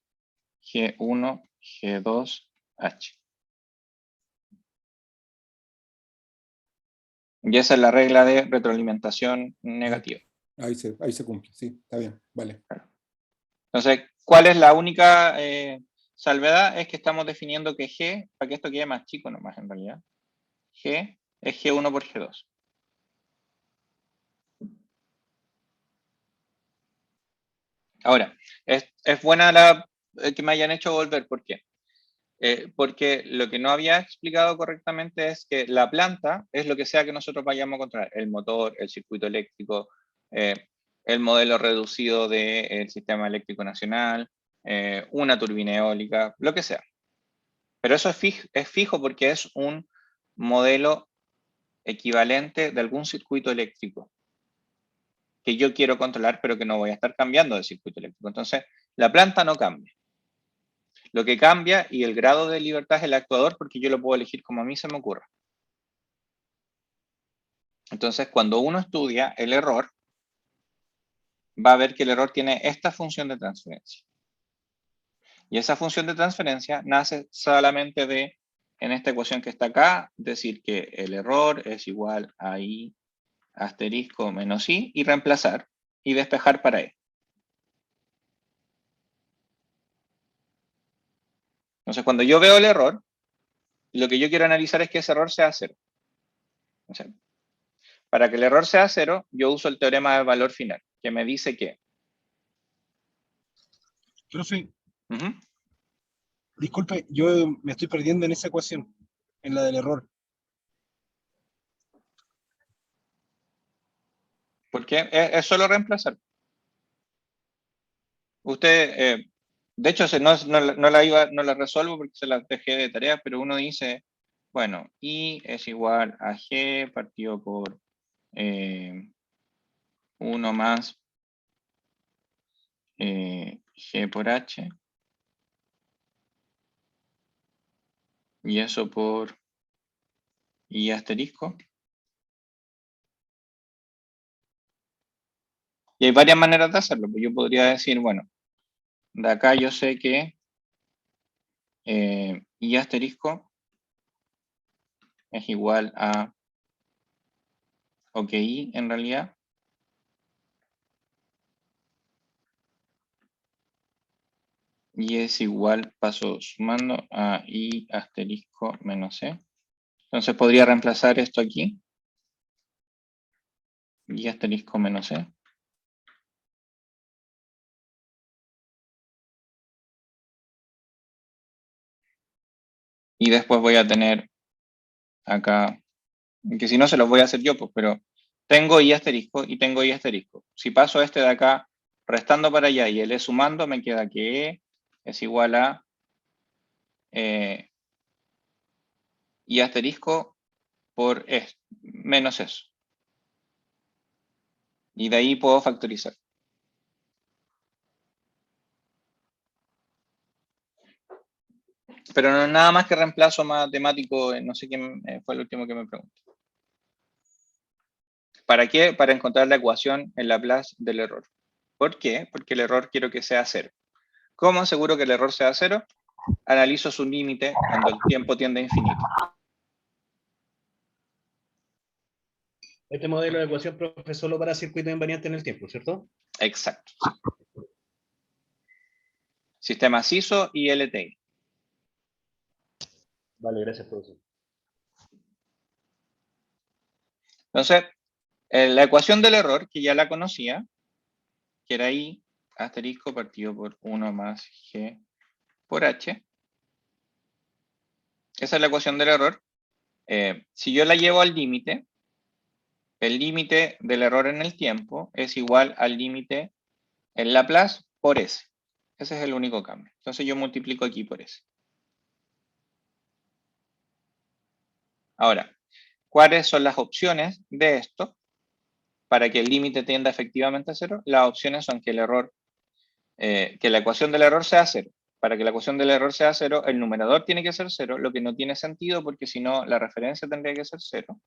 G1, G2, H. Y esa es la regla de retroalimentación negativa. Ahí se cumple, sí, está bien, vale. Entonces, ¿cuál es la única salvedad? Es que estamos definiendo que G, para que esto quede más chico nomás en realidad, G es G1 por G2. Ahora, es buena que me hayan hecho volver, ¿por qué? Porque lo que no había explicado correctamente es que la planta es lo que sea que nosotros vayamos a controlar, el motor, el circuito eléctrico, el modelo reducido del sistema eléctrico nacional, una turbina eólica, lo que sea. Pero eso es fijo porque es un modelo equivalente de algún circuito eléctrico que yo quiero controlar, pero que no voy a estar cambiando de circuito eléctrico. Entonces, la planta no cambia. Lo que cambia y el grado de libertad es el actuador, porque yo lo puedo elegir como a mí se me ocurra. Entonces, cuando uno estudia el error, va a ver que el error tiene esta función de transferencia. Y esa función de transferencia nace solamente de, en esta ecuación que está acá, decir que el error es igual a I asterisco menos I y reemplazar y despejar para E. Entonces, cuando yo veo el error, lo que yo quiero analizar es que ese error sea cero. O sea, para que el error sea cero, yo uso el teorema del valor final, que me dice que... Profe, disculpe, yo me estoy perdiendo en esa ecuación, en la del error. ¿Por qué? Es solo reemplazar. Usted, de hecho, no la resuelvo porque se la dejé de tarea, pero uno dice, bueno, I es igual a G partido por 1 más G por H. Y eso por I asterisco. Y hay varias maneras de hacerlo. Pues yo podría decir, bueno, de acá yo sé que I asterisco es igual a, I en realidad, y es igual, paso sumando a I asterisco menos C. Entonces podría reemplazar esto aquí. I asterisco menos C. Y después voy a tener acá, que si no se los voy a hacer yo, pues, pero tengo I asterisco y tengo I asterisco. Si paso este de acá restando para allá y el E sumando, me queda que E es igual a I asterisco por menos eso. Y de ahí puedo factorizar. Pero no es nada más que reemplazo matemático, no sé quién fue el último que me preguntó. ¿Para qué? Para encontrar la ecuación en Laplace del error. ¿Por qué? Porque el error quiero que sea 0. ¿Cómo aseguro que el error sea 0? Analizo su límite cuando el tiempo tiende a infinito. Este modelo de ecuación, profe, es solo para circuitos invariantes en el tiempo, ¿cierto? Exacto. Sistema CISO y LTI. Vale, gracias, profesor. Entonces, la ecuación del error, que ya la conocía, que era I asterisco partido por 1 más G por H. Esa es la ecuación del error. Si yo la llevo al límite, el límite del error en el tiempo es igual al límite en Laplace por S. Ese es el único cambio. Entonces yo multiplico aquí por S. Ahora, ¿cuáles son las opciones de esto para que el límite tienda efectivamente a 0? Las opciones son que el error, que la ecuación del error sea 0. Para que la ecuación del error sea 0, el numerador tiene que ser 0, lo que no tiene sentido porque si no la referencia tendría que ser 0.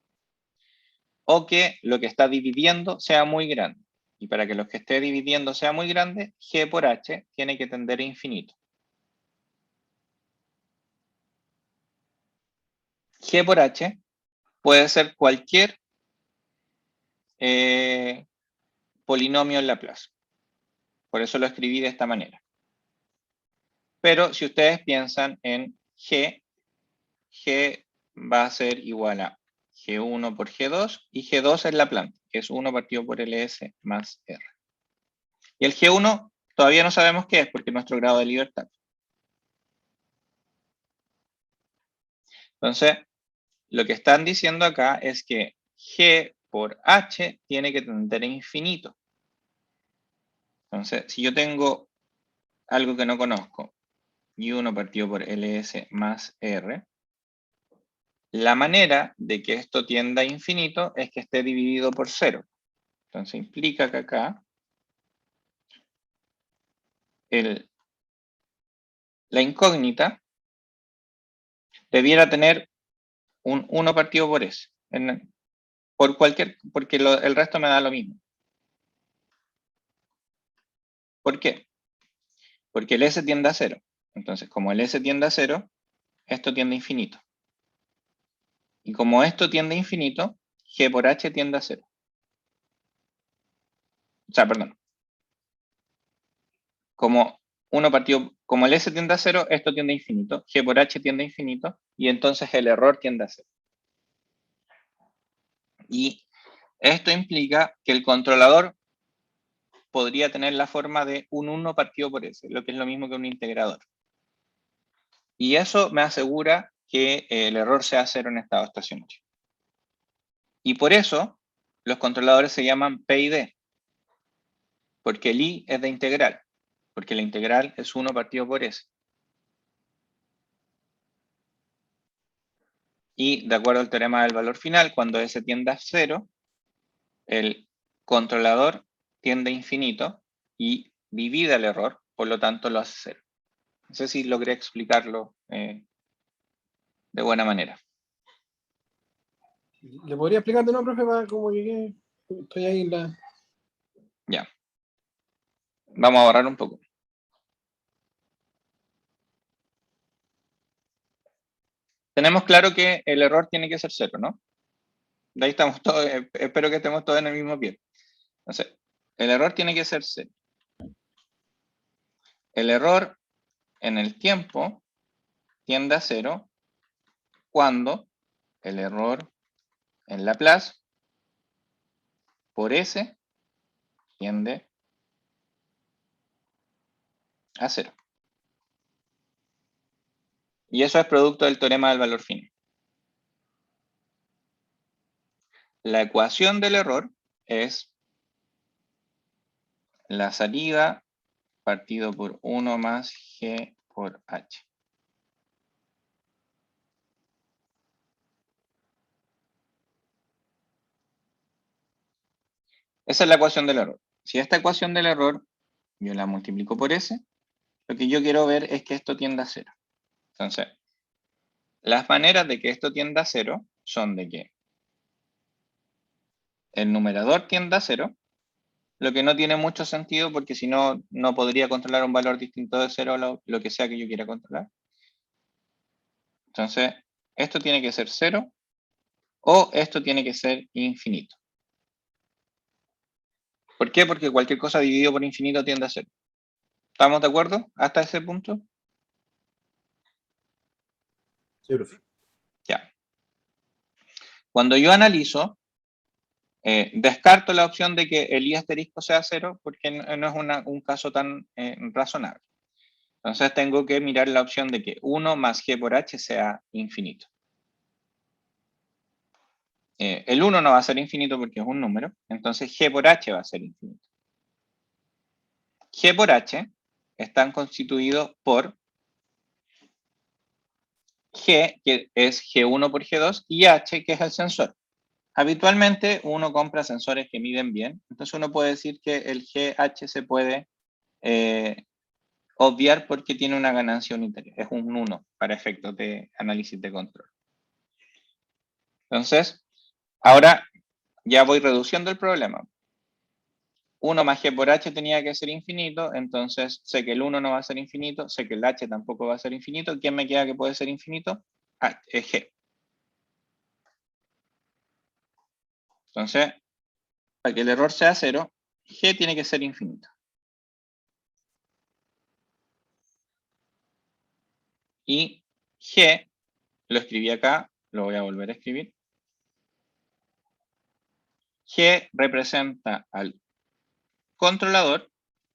O que lo que está dividiendo sea muy grande. Y para que lo que esté dividiendo sea muy grande, G por H tiene que tender a infinito. G por H puede ser cualquier polinomio en Laplace. Por eso lo escribí de esta manera. Pero si ustedes piensan en G va a ser igual a G1 por G2, y G2 es la planta, que es 1 partido por LS más R. Y el G1 todavía no sabemos qué es, porque es nuestro grado de libertad. Entonces, lo que están diciendo acá es que G por H tiene que tender a infinito. Entonces, si yo tengo algo que no conozco, y 1 partido por LS más R, la manera de que esto tienda a infinito es que esté dividido por 0. Entonces implica que acá la incógnita debiera tener un 1 partido por S. Porque el resto me da lo mismo. ¿Por qué? Porque el S tiende a 0. Entonces, como el S tiende a 0, esto tiende a infinito. Y como esto tiende a infinito, G por H tiende a 0. O sea, perdón. Como el S tiende a 0, esto tiende a infinito. G por H tiende a infinito. Y entonces el error tiende a 0. Y esto implica que el controlador podría tener la forma de un 1 partido por S, lo que es lo mismo que un integrador. Y eso me asegura que el error sea 0 en estado estacionario. Y por eso los controladores se llaman P y D, porque el I es de integral, porque la integral es 1 partido por S. Y de acuerdo al teorema del valor final, cuando S tiende a 0, el controlador tiende a infinito y divide el error, por lo tanto lo hace 0. No sé si logré explicarlo de buena manera. ¿Le podría explicar de nuevo, profe, para cómo llegué? Estoy ahí en la... Ya. Vamos a borrar un poco. Tenemos claro que el error tiene que ser 0, ¿no? De ahí estamos todos, espero que estemos todos en el mismo pie. Entonces, el error tiene que ser 0. El error en el tiempo tiende a 0 cuando el error en Laplace por S tiende a 0. Y eso es producto del teorema del valor final. La ecuación del error es la salida partido por 1 más G por H. Esa es la ecuación del error. Si esta ecuación del error yo la multiplico por S, lo que yo quiero ver es que esto tienda a 0. Entonces, las maneras de que esto tienda a 0 son de que el numerador tienda a 0, lo que no tiene mucho sentido porque si no, no podría controlar un valor distinto de 0 lo que sea que yo quiera controlar. Entonces, esto tiene que ser 0 o esto tiene que ser infinito. ¿Por qué? Porque cualquier cosa dividido por infinito tiende a 0. ¿Estamos de acuerdo hasta ese punto? Sí, profe. Ya. Cuando yo analizo, descarto la opción de que el i asterisco sea 0 porque no es un caso tan razonable. Entonces tengo que mirar la opción de que 1 más g por h sea infinito. El 1 no va a ser infinito porque es un número, entonces g por h va a ser infinito. G por h están constituidos por G, que es G1 por G2, y H, que es el sensor. Habitualmente uno compra sensores que miden bien, entonces uno puede decir que el GH se puede obviar porque tiene una ganancia unitaria, es un 1 para efectos de análisis de control. Entonces, ahora ya voy reduciendo el problema. 1 más G por H tenía que ser infinito, entonces sé que el 1 no va a ser infinito, sé que el H tampoco va a ser infinito. ¿Quién me queda que puede ser infinito? Ah, es G. Entonces, para que el error sea 0, G tiene que ser infinito. Y G, lo escribí acá, lo voy a volver a escribir. G representa al controlador,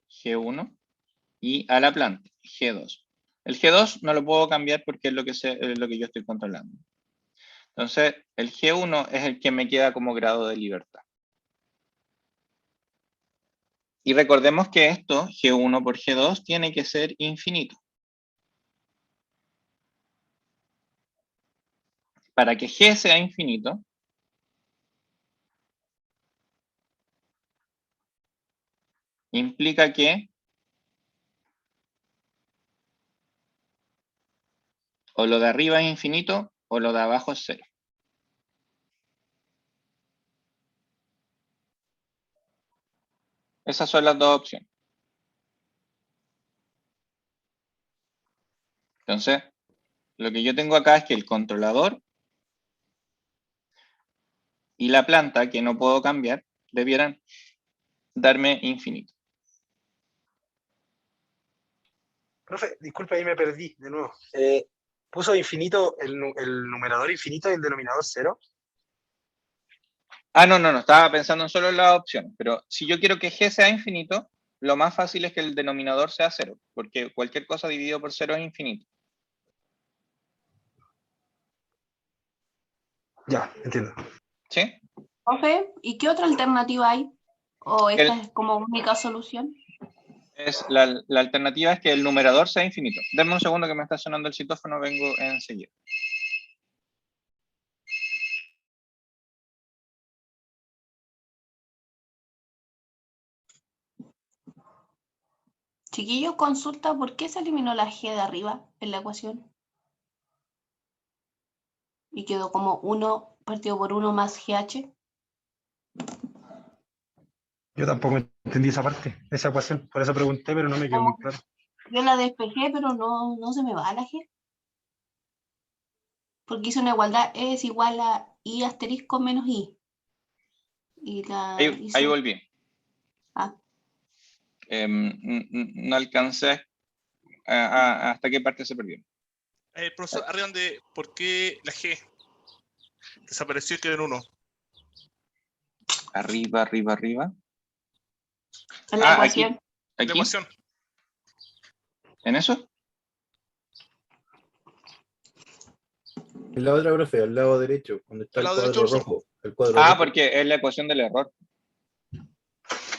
G1, y a la planta, G2. El G2 no lo puedo cambiar porque es lo que yo estoy controlando. Entonces, el G1 es el que me queda como grado de libertad. Y recordemos que esto, G1 por G2, tiene que ser infinito. Para que G sea infinito, implica que o lo de arriba es infinito o lo de abajo es 0. Esas son las dos opciones. Entonces, lo que yo tengo acá es que el controlador y la planta, que no puedo cambiar, debieran darme infinito. Profe, disculpe, ahí me perdí de nuevo. ¿Puso infinito el numerador infinito y el denominador 0? Ah, no, estaba pensando solo en las opciones, pero si yo quiero que G sea infinito, lo más fácil es que el denominador sea 0, porque cualquier cosa dividido por 0 es infinito. Ya, entiendo. ¿Sí? Profe, ¿y qué otra alternativa hay? ¿O esta es como única solución? La alternativa es que el numerador sea infinito. Denme un segundo que me está sonando el citófono, vengo enseguida. Chiquillo, consulta por qué se eliminó la G de arriba en la ecuación. Y quedó como 1 partido por 1 más GH. Yo tampoco entendí esa parte, esa ecuación. Por eso pregunté, pero no me quedó muy claro. Yo la despejé, pero no se me va la G. Porque hice una igualdad, E es igual a I asterisco menos I. Y la Ahí volví. Ah. No alcancé hasta qué parte se perdió. Profesor, arriba de por qué la G desapareció y quedó en 1. Arriba. En la ecuación. Aquí. La ecuación. ¿En eso? En la otra, profe, al lado derecho, donde está el cuadro rojo. El cuadro rojo. Porque es la ecuación del error.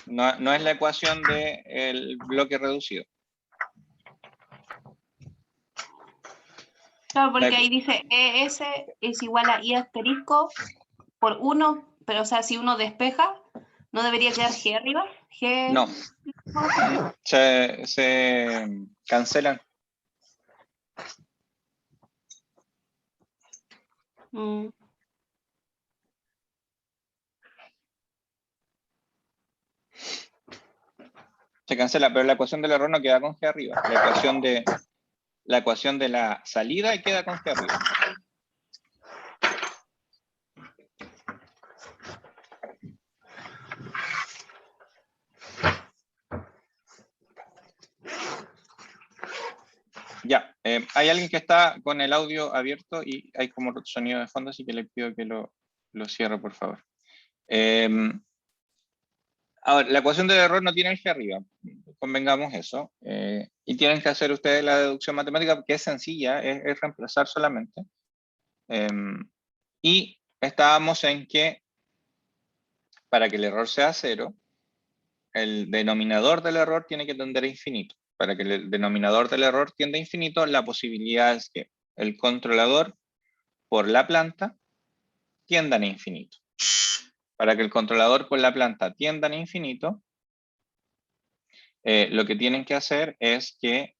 No es la ecuación del bloque reducido. Claro, porque ahí dice ES es igual a I asterisco por 1, pero o sea, si uno despeja, ¿no debería quedar G arriba? G... No. Se cancelan. Se cancela, pero la ecuación del error no queda con G arriba. La ecuación de la salida queda con G arriba. Ya, hay alguien que está con el audio abierto y hay como sonido de fondo, así que le pido que lo cierre, por favor. Ahora, la ecuación del error no tiene el G arriba, convengamos eso. Y tienen que hacer ustedes la deducción matemática, que es sencilla, es reemplazar solamente. Y estábamos en que para que el error sea 0, el denominador del error tiene que tender a infinito. Para que el denominador del error tienda a infinito, la posibilidad es que el controlador por la planta tiendan a infinito. Para que el controlador por la planta tiendan a infinito, lo que tienen que hacer es que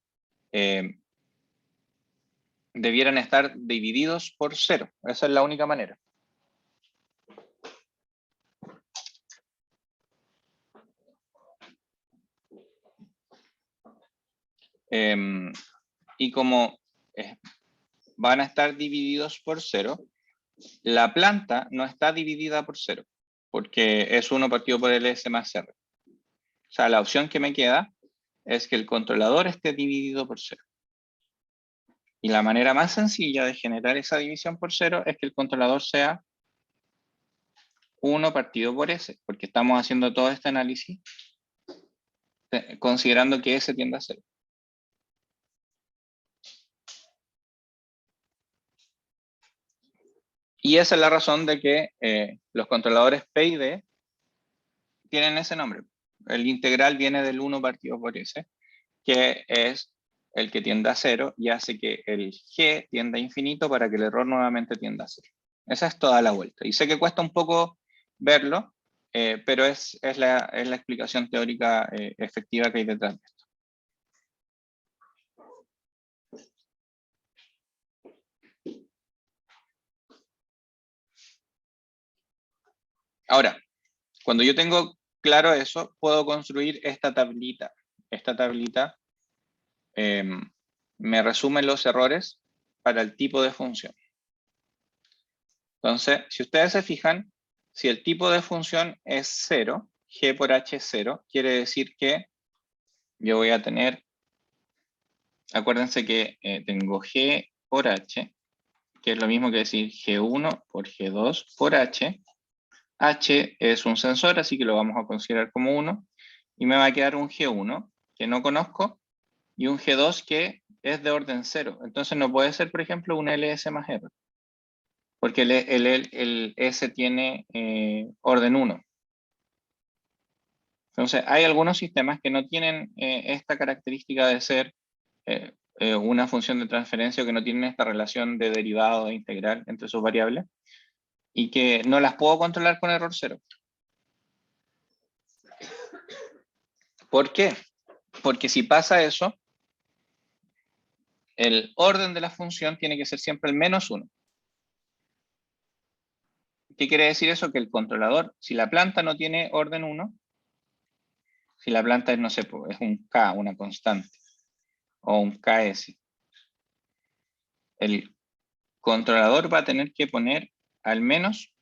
debieran estar divididos por 0. Esa es la única manera. Y como van a estar divididos por 0, la planta no está dividida por 0, porque es 1 partido por LS más R. O sea, la opción que me queda es que el controlador esté dividido por 0. Y la manera más sencilla de generar esa división por 0 es que el controlador sea 1 partido por S, porque estamos haciendo todo este análisis considerando que S tiende a 0. Y esa es la razón de que los controladores P y D tienen ese nombre. El integral viene del 1 partido por S, que es el que tiende a 0 y hace que el G tienda a infinito para que el error nuevamente tienda a 0. Esa es toda la vuelta. Y sé que cuesta un poco verlo, pero es la explicación teórica efectiva que hay detrás de esto. Ahora, cuando yo tengo claro eso, puedo construir esta tablita. Esta tablita me resume los errores para el tipo de función. Entonces, si ustedes se fijan, si el tipo de función es 0, G por H es 0, quiere decir que yo voy a tener, acuérdense que tengo G por H, que es lo mismo que decir G1 por G2 por H. H es un sensor, así que lo vamos a considerar como 1. Y me va a quedar un G1 que no conozco y un G2 que es de orden 0. Entonces no puede ser, por ejemplo, un LS más R. Porque el S tiene orden 1. Entonces hay algunos sistemas que no tienen esta característica de ser una función de transferencia o que no tienen esta relación de derivado e integral entre sus variables y que no las puedo controlar con error 0. ¿Por qué? Porque si pasa eso, el orden de la función tiene que ser siempre el -1. ¿Qué quiere decir eso? Que el controlador, si la planta no tiene orden 1, si la planta es, no sé, es un K, una constante, o un KS, el controlador va a tener que poner al menos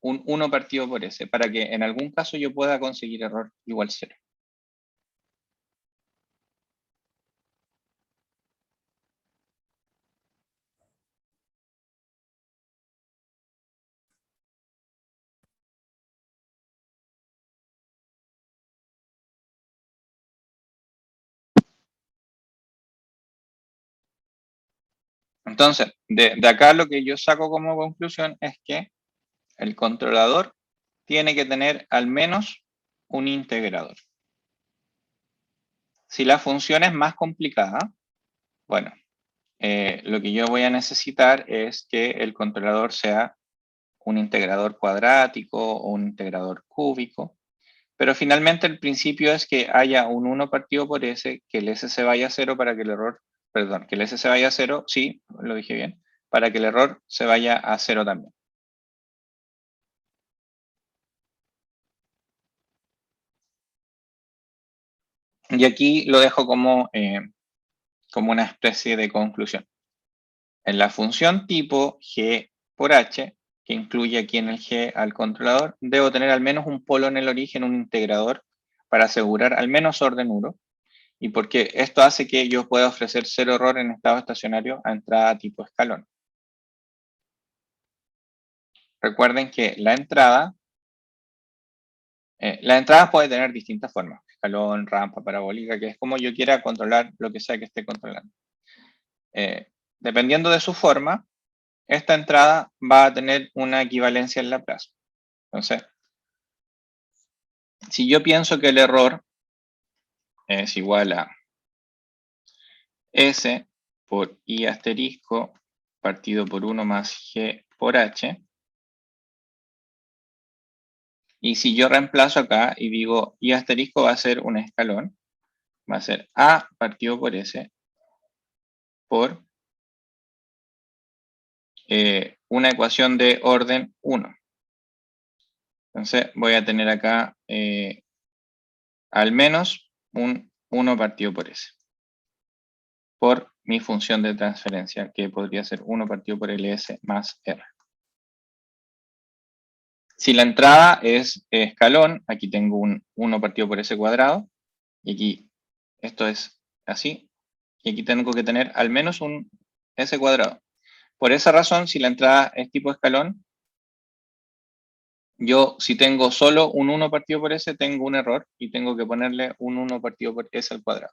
un 1 partido por S, para que en algún caso yo pueda conseguir error igual 0. Entonces, de acá lo que yo saco como conclusión es que el controlador tiene que tener al menos un integrador. Si la función es más complicada, bueno, lo que yo voy a necesitar es que el controlador sea un integrador cuadrático o un integrador cúbico, pero finalmente el principio es que haya un 1 partido por S, que el S se vaya a 0 para que el error perdón, que el S se vaya a 0, sí, lo dije bien, para que el error se vaya a 0 también. Y aquí lo dejo como una especie de conclusión. En la función tipo G por H, que incluye aquí en el G al controlador, debo tener al menos un polo en el origen, un integrador, para asegurar al menos orden 1. Y porque esto hace que yo pueda ofrecer 0 error en estado estacionario a entrada tipo escalón. Recuerden que la entrada puede tener distintas formas. Escalón, rampa, parabólica, que es como yo quiera controlar lo que sea que esté controlando. Dependiendo de su forma, esta entrada va a tener una equivalencia en Laplace. Entonces, si yo pienso que el error es igual a S por I asterisco partido por 1 más G por H, y si yo reemplazo acá y digo I asterisco va a ser un escalón, va a ser A partido por S por una ecuación de orden 1. Entonces voy a tener acá al menos un 1 partido por S. Por mi función de transferencia, que podría ser 1 partido por LS más R. Si la entrada es escalón, aquí tengo un 1 partido por S cuadrado, y aquí esto es así, y aquí tengo que tener al menos un S cuadrado. Por esa razón, si la entrada es tipo escalón, yo si tengo solo un 1 partido por S, tengo un error, y tengo que ponerle un 1 partido por S al cuadrado.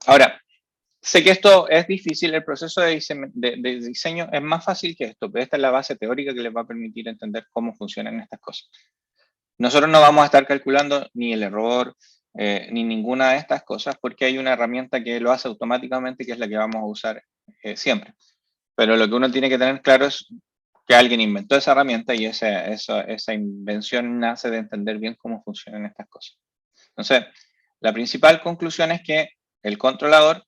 Ahora, sé que esto es difícil, el proceso de diseño es más fácil que esto, pero esta es la base teórica que les va a permitir entender cómo funcionan estas cosas. Nosotros no vamos a estar calculando ni el error, ni ninguna de estas cosas, porque hay una herramienta que lo hace automáticamente, que es la que vamos a usar siempre. Pero lo que uno tiene que tener claro es que alguien inventó esa herramienta y esa invención nace de entender bien cómo funcionan estas cosas. Entonces, la principal conclusión es que el controlador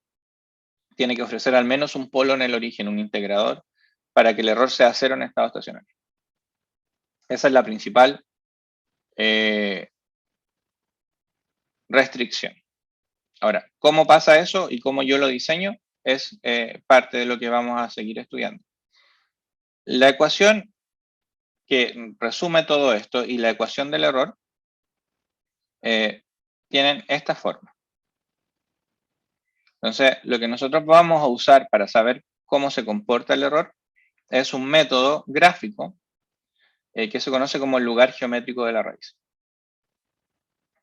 tiene que ofrecer al menos un polo en el origen, un integrador, para que el error sea 0 en estado estacionario. Esa es la principal restricción. Ahora, ¿cómo pasa eso y cómo yo lo diseño? Es parte de lo que vamos a seguir estudiando. La ecuación que resume todo esto y la ecuación del error tienen esta forma. Entonces, lo que nosotros vamos a usar para saber cómo se comporta el error es un método gráfico que se conoce como el lugar geométrico de la raíz.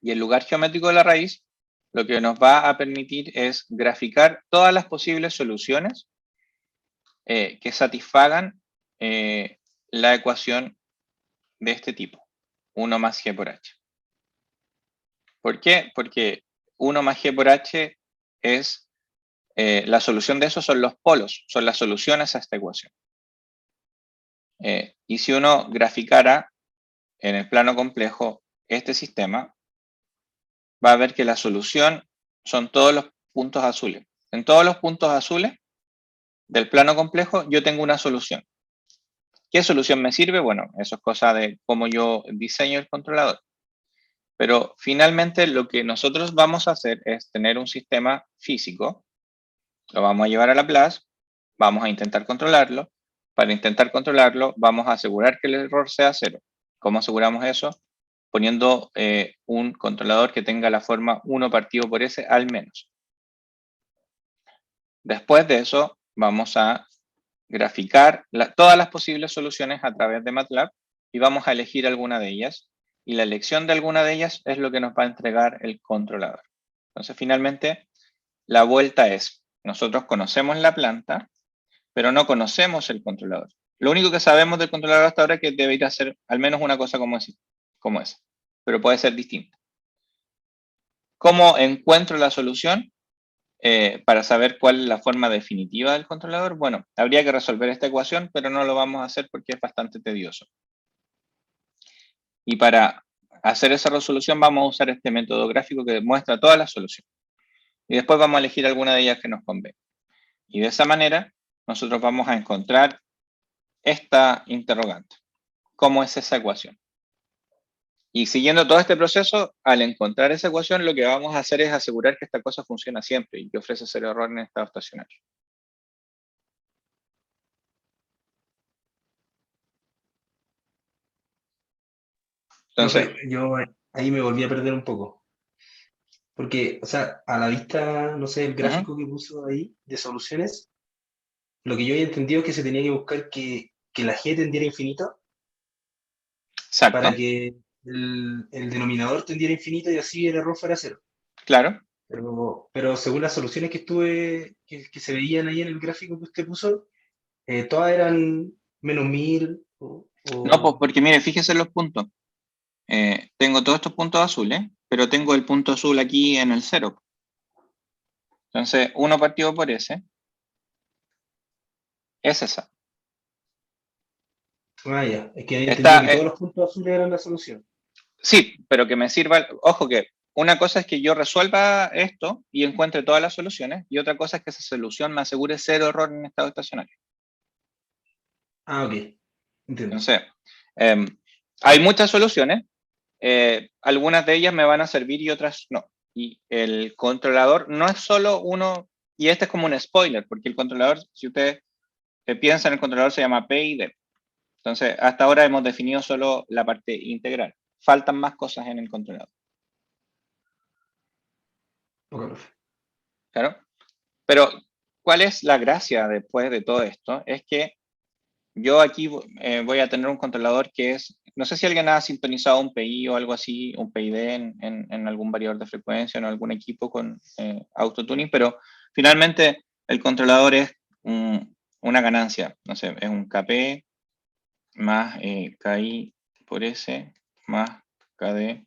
Y el lugar geométrico de la raíz lo que nos va a permitir es graficar todas las posibles soluciones que satisfagan la ecuación de este tipo, 1 más G por H. ¿Por qué? Porque 1 más G por H es, la solución de eso son los polos, son las soluciones a esta ecuación. Y si uno graficara en el plano complejo este sistema, va a ver que la solución son todos los puntos azules. En todos los puntos azules del plano complejo yo tengo una solución. ¿Qué solución me sirve? Bueno, eso es cosa de cómo yo diseño el controlador. Pero finalmente lo que nosotros vamos a hacer es tener un sistema físico, lo vamos a llevar a Laplace, vamos a intentar controlarlo. Para intentar controlarlo vamos a asegurar que el error sea 0. ¿Cómo aseguramos eso? Poniendo un controlador que tenga la forma 1 partido por S al menos. Después de eso, vamos a graficar todas las posibles soluciones a través de MATLAB y vamos a elegir alguna de ellas. Y la elección de alguna de ellas es lo que nos va a entregar el controlador. Entonces, finalmente, la vuelta es, nosotros conocemos la planta, pero no conocemos el controlador. Lo único que sabemos del controlador hasta ahora es que debería ser al menos una cosa como esa, pero puede ser distinta. ¿Cómo encuentro la solución para saber cuál es la forma definitiva del controlador? Bueno, habría que resolver esta ecuación, pero no lo vamos a hacer porque es bastante tedioso. Y para hacer esa resolución vamos a usar este método gráfico que muestra todas las soluciones. Y después vamos a elegir alguna de ellas que nos convenga. Y de esa manera, nosotros vamos a encontrar esta interrogante. ¿Cómo es esa ecuación? Y siguiendo todo este proceso, al encontrar esa ecuación, lo que vamos a hacer es asegurar que esta cosa funciona siempre y que ofrece cero error en estado estacionario. Entonces, Profe, yo ahí me volví a perder un poco. Porque, o sea, a la vista, no sé, el gráfico que puso ahí de soluciones, lo que yo había entendido es que se tenía que buscar que la G tendiera a infinito exacto, para que el denominador tendiera a infinito y así el error fuera cero. claro. Pero según las soluciones que que se veían ahí en el gráfico que usted puso, todas eran menos 1000 No, pues porque mire, fíjese en los puntos. Tengo todos estos puntos azules, pero tengo el punto azul aquí en el 0. Entonces, 1 partido por ese es esa. Ah, ya. Es que había entendido que todos los puntos azules eran la solución. Sí, pero que me sirva, ojo que una cosa es que yo resuelva esto y encuentre todas las soluciones, y otra cosa es que esa solución me asegure cero error en estado estacionario. Ah, ok. Entiendo. Entonces, hay muchas soluciones, algunas de ellas me van a servir y otras no. Y el controlador no es solo uno, y este es como un spoiler, porque el controlador, si ustedes piensan, el controlador se llama P y D. Entonces, hasta ahora hemos definido solo la parte integral. Faltan más cosas en el controlador. Ok, profe. Claro. Pero, ¿cuál es la gracia después de todo esto? Es que yo aquí voy a tener un controlador que es, no sé si alguien ha sintonizado un PI o algo así, un PID en algún variador de frecuencia o en algún equipo con autotuning, pero finalmente el controlador es una ganancia, no sé, es un KP más KI por S más KD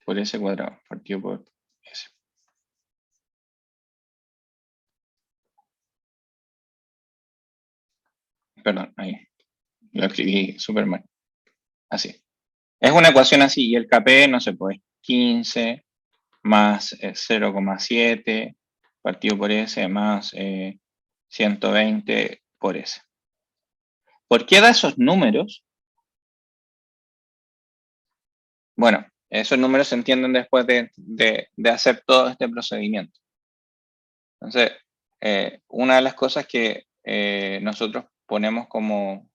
por S cuadrado, partido por S. Perdón, ahí. Lo escribí súper mal. Así. Es una ecuación así, y el KP, no sé, pues 15 más 0,7 partido por S más 120 por S. ¿Por qué da esos números? Bueno, esos números se entienden después de hacer todo este procedimiento. Entonces, una de las cosas que nosotros ponemos como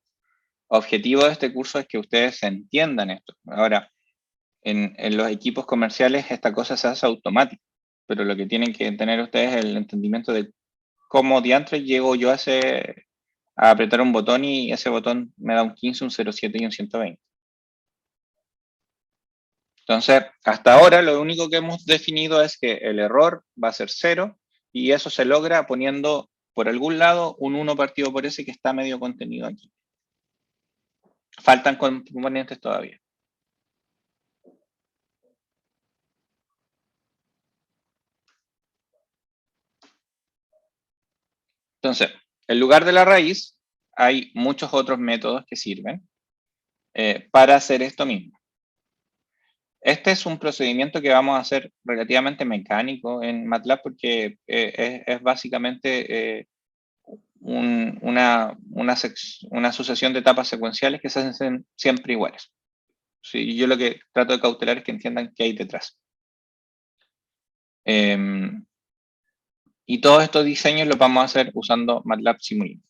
objetivo de este curso es que ustedes entiendan esto. Ahora, en los equipos comerciales esta cosa se hace automática, pero lo que tienen que tener ustedes es el entendimiento de cómo diantres llego yo a apretar un botón y ese botón me da un 15, un 0,7 y un 120. Entonces, hasta ahora lo único que hemos definido es que el error va a ser 0 y eso se logra poniendo por algún lado un 1 partido por S que está medio contenido aquí. Faltan componentes todavía. Entonces, en lugar de la raíz, hay muchos otros métodos que sirven para hacer esto mismo. Este es un procedimiento que vamos a hacer relativamente mecánico en MATLAB porque es básicamente una sucesión de etapas secuenciales que se hacen siempre iguales. Sí, yo lo que trato de cautelar es que entiendan qué hay detrás. Y todos estos diseños los vamos a hacer usando MATLAB Simulink.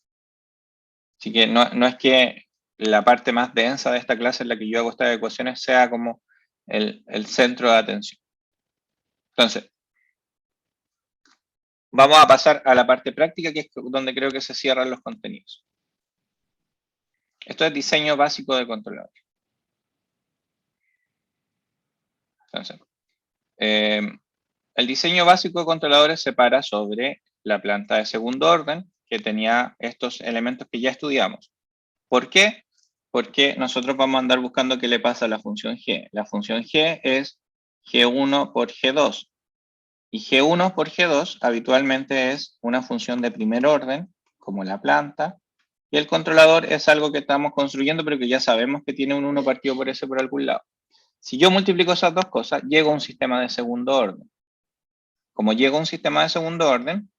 Así que no es que la parte más densa de esta clase en la que yo hago estas ecuaciones sea como el centro de atención. Entonces, vamos a pasar a la parte práctica, que es donde creo que se cierran los contenidos. Esto es diseño básico de controlador. Entonces, el diseño básico de controladores se para sobre la planta de segundo orden, que tenía estos elementos que ya estudiamos. ¿Por qué? Porque nosotros vamos a andar buscando qué le pasa a la función g. La función g es g1 por g2. Y g1 por g2 habitualmente es una función de primer orden, como la planta, y el controlador es algo que estamos construyendo, pero que ya sabemos que tiene un 1 partido por s por algún lado. Si yo multiplico esas dos cosas, llego a un sistema de segundo orden. Como llego a un sistema de segundo orden,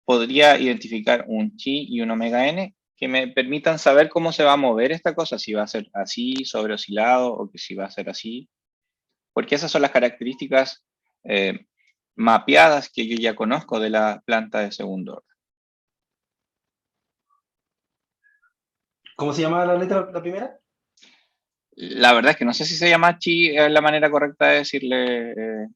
podría identificar un chi y un omega n que me permitan saber cómo se va a mover esta cosa, si va a ser así, sobre oscilado, o que si va a ser así. Porque esas son las características mapeadas que yo ya conozco de la planta de segundo orden. ¿Cómo se llama la letra, la primera? La verdad es que no sé si se llama chi, es la manera correcta de decirle.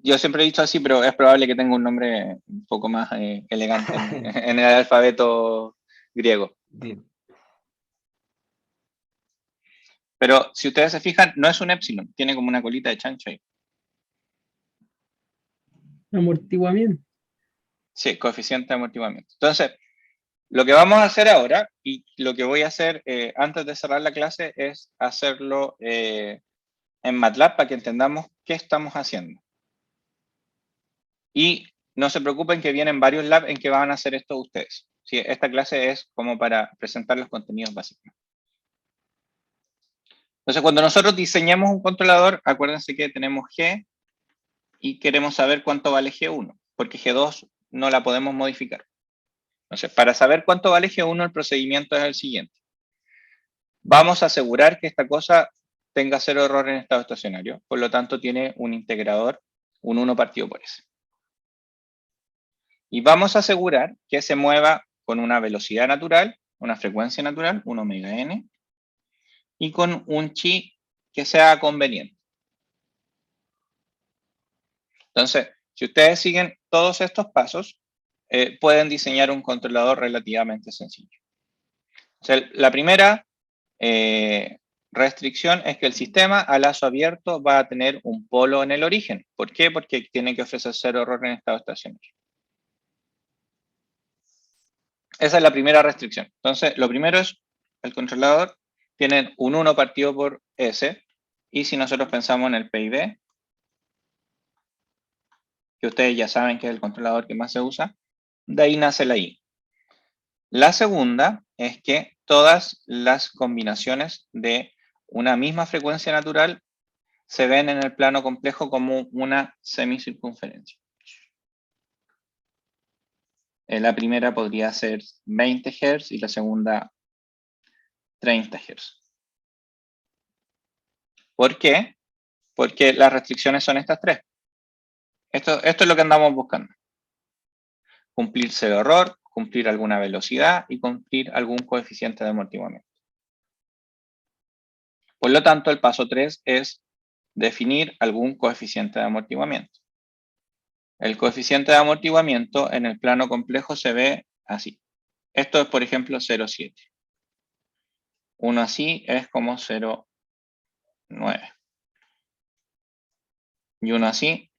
Yo siempre he dicho así, pero es probable que tenga un nombre un poco más elegante en el alfabeto griego. Bien. Pero si ustedes se fijan, no es un epsilon, tiene como una colita de chancho ahí. Amortiguamiento. Sí, coeficiente de amortiguamiento. Entonces, lo que vamos a hacer ahora, y lo que voy a hacer antes de cerrar la clase, es hacerlo en MATLAB para que entendamos qué estamos haciendo. Y no se preocupen que vienen varios labs en que van a hacer esto ustedes. ¿Sí? Esta clase es como para presentar los contenidos básicos. Entonces, cuando nosotros diseñamos un controlador, acuérdense que tenemos G y queremos saber cuánto vale G1, porque G2 no la podemos modificar. Entonces, para saber cuánto vale G1, el procedimiento es el siguiente. Vamos a asegurar que esta cosa tenga 0 error en estado estacionario, por lo tanto tiene un integrador, un 1 partido por S. Y vamos a asegurar que se mueva con una velocidad natural, una frecuencia natural, 1 omega n, y con un chi que sea conveniente. Entonces, si ustedes siguen todos estos pasos, pueden diseñar un controlador relativamente sencillo. O sea, la primera restricción es que el sistema a lazo abierto va a tener un polo en el origen. ¿Por qué? Porque tiene que ofrecer 0 error en estado estacionario. Esa es la primera restricción. Entonces, lo primero es, el controlador tiene un 1 partido por S, y si nosotros pensamos en el PID, que ustedes ya saben que es el controlador que más se usa, de ahí nace la I. La segunda es que todas las combinaciones de una misma frecuencia natural se ven en el plano complejo como una semicircunferencia. La primera podría ser 20 Hz y la segunda 30 Hz. ¿Por qué? Porque las restricciones son estas tres. Esto es lo que andamos buscando. Cumplir 0 error, cumplir alguna velocidad y cumplir algún coeficiente de amortiguamiento. Por lo tanto, el paso 3 es definir algún coeficiente de amortiguamiento. El coeficiente de amortiguamiento en el plano complejo se ve así. Esto es, por ejemplo, 0,7. Uno así es como 0,9. Y uno así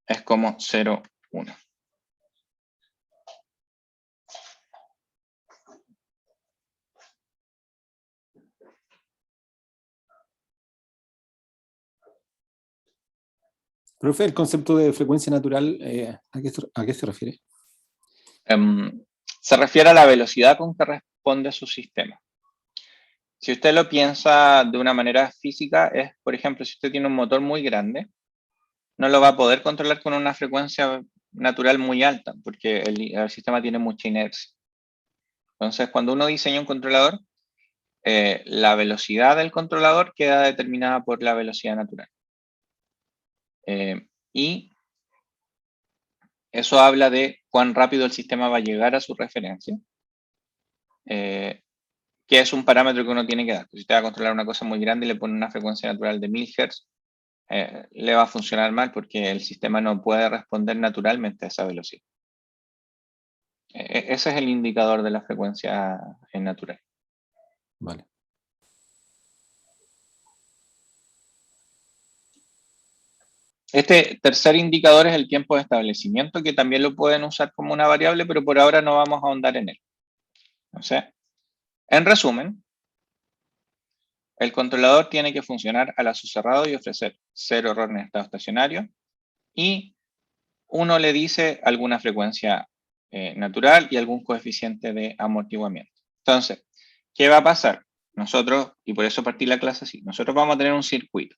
es como 0,1. Profe, el concepto de frecuencia natural, ¿a qué se refiere? Se refiere a la velocidad con que responde su sistema. Si usted lo piensa de una manera física, es, por ejemplo, si usted tiene un motor muy grande, no lo va a poder controlar con una frecuencia natural muy alta, porque el sistema tiene mucha inercia. Entonces, cuando uno diseña un controlador, la velocidad del controlador queda determinada por la velocidad natural. Y eso habla de cuán rápido el sistema va a llegar a su referencia, que es un parámetro que uno tiene que dar. Si usted va a controlar una cosa muy grande y le pone una frecuencia natural de 1000 Hz, le va a funcionar mal porque el sistema no puede responder naturalmente a esa velocidad. Ese es el indicador de la frecuencia natural. Vale. Este tercer indicador es el tiempo de establecimiento, que también lo pueden usar como una variable, pero por ahora no vamos a ahondar en él. O sea, en resumen, el controlador tiene que funcionar a lazo cerrado y ofrecer 0 error en estado estacionario, y uno le dice alguna frecuencia natural y algún coeficiente de amortiguamiento. Entonces, ¿qué va a pasar? nosotros, y por eso partí la clase así, nosotros vamos a tener un circuito.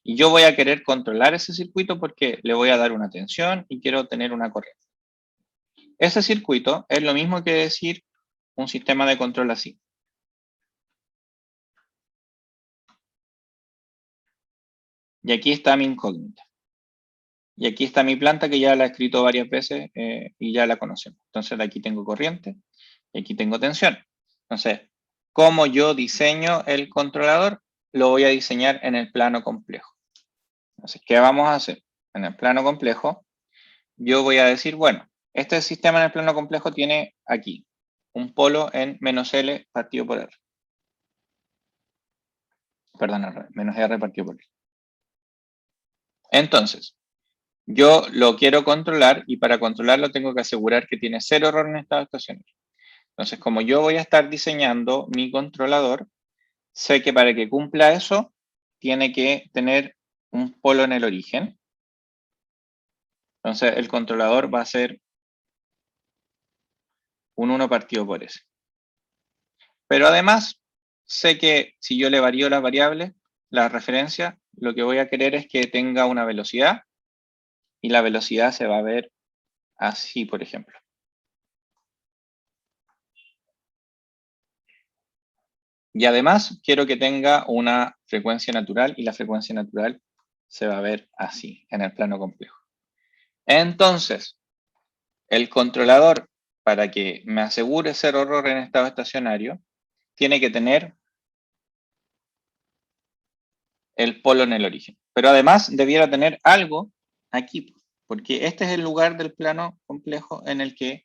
Y yo voy a querer controlar ese circuito porque le voy a dar una tensión y quiero tener una corriente. Ese circuito es lo mismo que decir un sistema de control así. Y aquí está mi incógnita. Y aquí está mi planta que ya la he escrito varias veces y ya la conocemos. Entonces de aquí tengo corriente y aquí tengo tensión. Entonces, ¿cómo yo diseño el controlador? Lo voy a diseñar en el plano complejo. Entonces, ¿qué vamos a hacer? En el plano complejo, yo voy a decir, bueno, este sistema en el plano complejo tiene aquí un polo en menos L partido por R. Perdón, menos R partido por L. Entonces, yo lo quiero controlar y para controlarlo tengo que asegurar que tiene 0 error en estado estacionario. Entonces, como yo voy a estar diseñando mi controlador, sé que para que cumpla eso, tiene que tener un polo en el origen. Entonces, el controlador va a ser un 1 partido por S. Pero además, sé que si yo le varío las variables, la referencia, lo que voy a querer es que tenga una velocidad y la velocidad se va a ver así, por ejemplo. Y además quiero que tenga una frecuencia natural y la frecuencia natural se va a ver así en el plano complejo. Entonces, el controlador, para que me asegure 0 error en estado estacionario, tiene que tener el polo en el origen. Pero además debiera tener algo aquí, porque este es el lugar del plano complejo en el que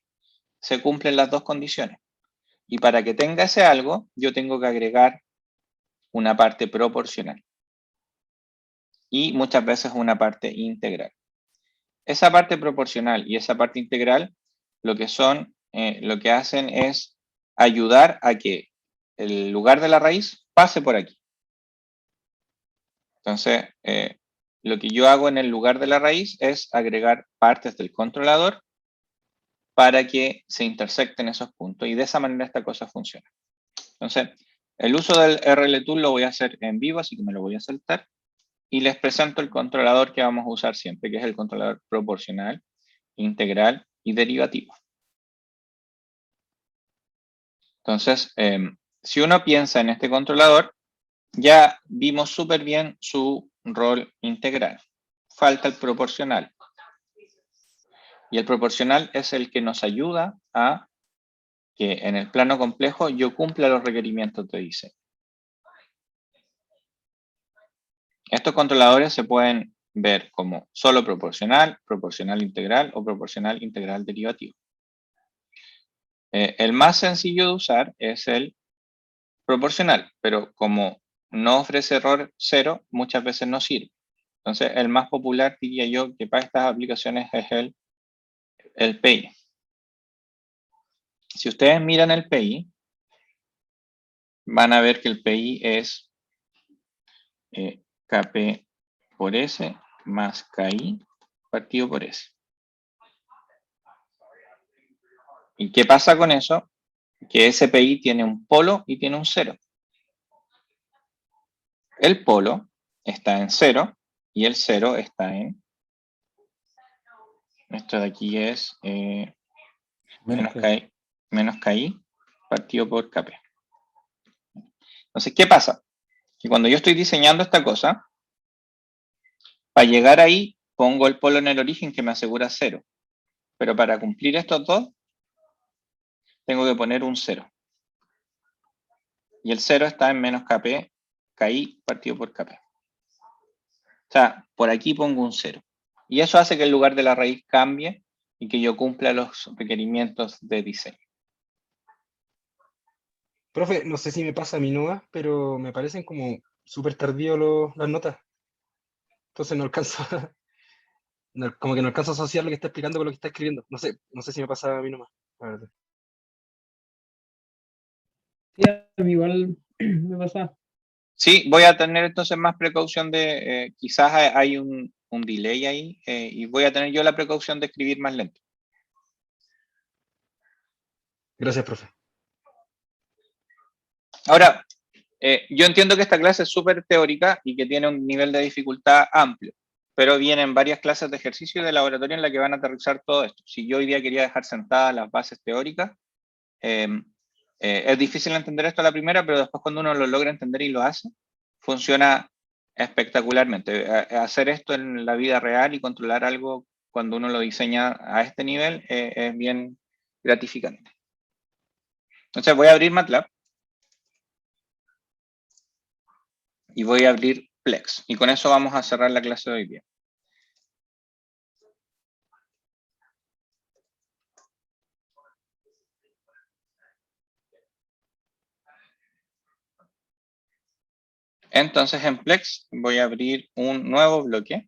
se cumplen las dos condiciones. Y para que tenga ese algo, yo tengo que agregar una parte proporcional. Y muchas veces una parte integral. Esa parte proporcional y esa parte integral lo que hacen es ayudar a que el lugar de la raíz pase por aquí. Entonces, lo que yo hago en el lugar de la raíz es agregar partes del controlador para que se intersecten esos puntos y de esa manera esta cosa funciona. Entonces, el uso del RLTool lo voy a hacer en vivo, así que me lo voy a saltar. Y les presento el controlador que vamos a usar siempre, que es el controlador proporcional, integral y derivativo. Entonces, si uno piensa en este controlador, ya vimos súper bien su rol integral. Falta el proporcional. Y el proporcional es el que nos ayuda a que en el plano complejo yo cumpla los requerimientos de diseño. Estos controladores se pueden ver como solo proporcional, proporcional integral o proporcional integral derivativo. El más sencillo de usar es el proporcional, pero como no ofrece error 0, muchas veces no sirve. Entonces, el más popular, diría yo, que para estas aplicaciones es el PI. Si ustedes miran el PI, van a ver que el PI es Kp por S más Ki partido por S. ¿Y qué pasa con eso? Que ese PI tiene un polo y tiene un 0. El polo está en 0 y el 0 está en... Esto de aquí es menos Ki partido por Kp. Entonces, ¿qué pasa? Que cuando yo estoy diseñando esta cosa, para llegar ahí, pongo el polo en el origen que me asegura 0. Pero para cumplir estos dos, tengo que poner un 0. Y el 0 está en menos Kp, Ki partido por Kp. O sea, por aquí pongo un 0. Y eso hace que el lugar de la raíz cambie y que yo cumpla los requerimientos de diseño. Profe, no sé si me pasa a mí nomás, pero me parecen como súper tardío las notas. Entonces no alcanzo, como que no alcanzo a asociar lo que está explicando con lo que está escribiendo. No sé si me pasa a mí nomás, la verdad. Sí, a mí igual me pasa. Sí, voy a tener entonces más precaución de, quizás hay un delay ahí, y voy a tener yo la precaución de escribir más lento. Gracias, profe. Ahora, yo entiendo que esta clase es súper teórica y que tiene un nivel de dificultad amplio, pero vienen varias clases de ejercicio y de laboratorio en la que van a aterrizar todo esto. Si yo hoy día quería dejar sentadas las bases teóricas, es difícil entender esto a la primera, pero después cuando uno lo logra entender y lo hace, funciona espectacularmente. Hacer esto en la vida real y controlar algo cuando uno lo diseña a este nivel es bien gratificante. Entonces voy a abrir MATLAB y voy a abrir Plex. Y con eso vamos a cerrar la clase de hoy día. Entonces en Plex voy a abrir un nuevo bloque.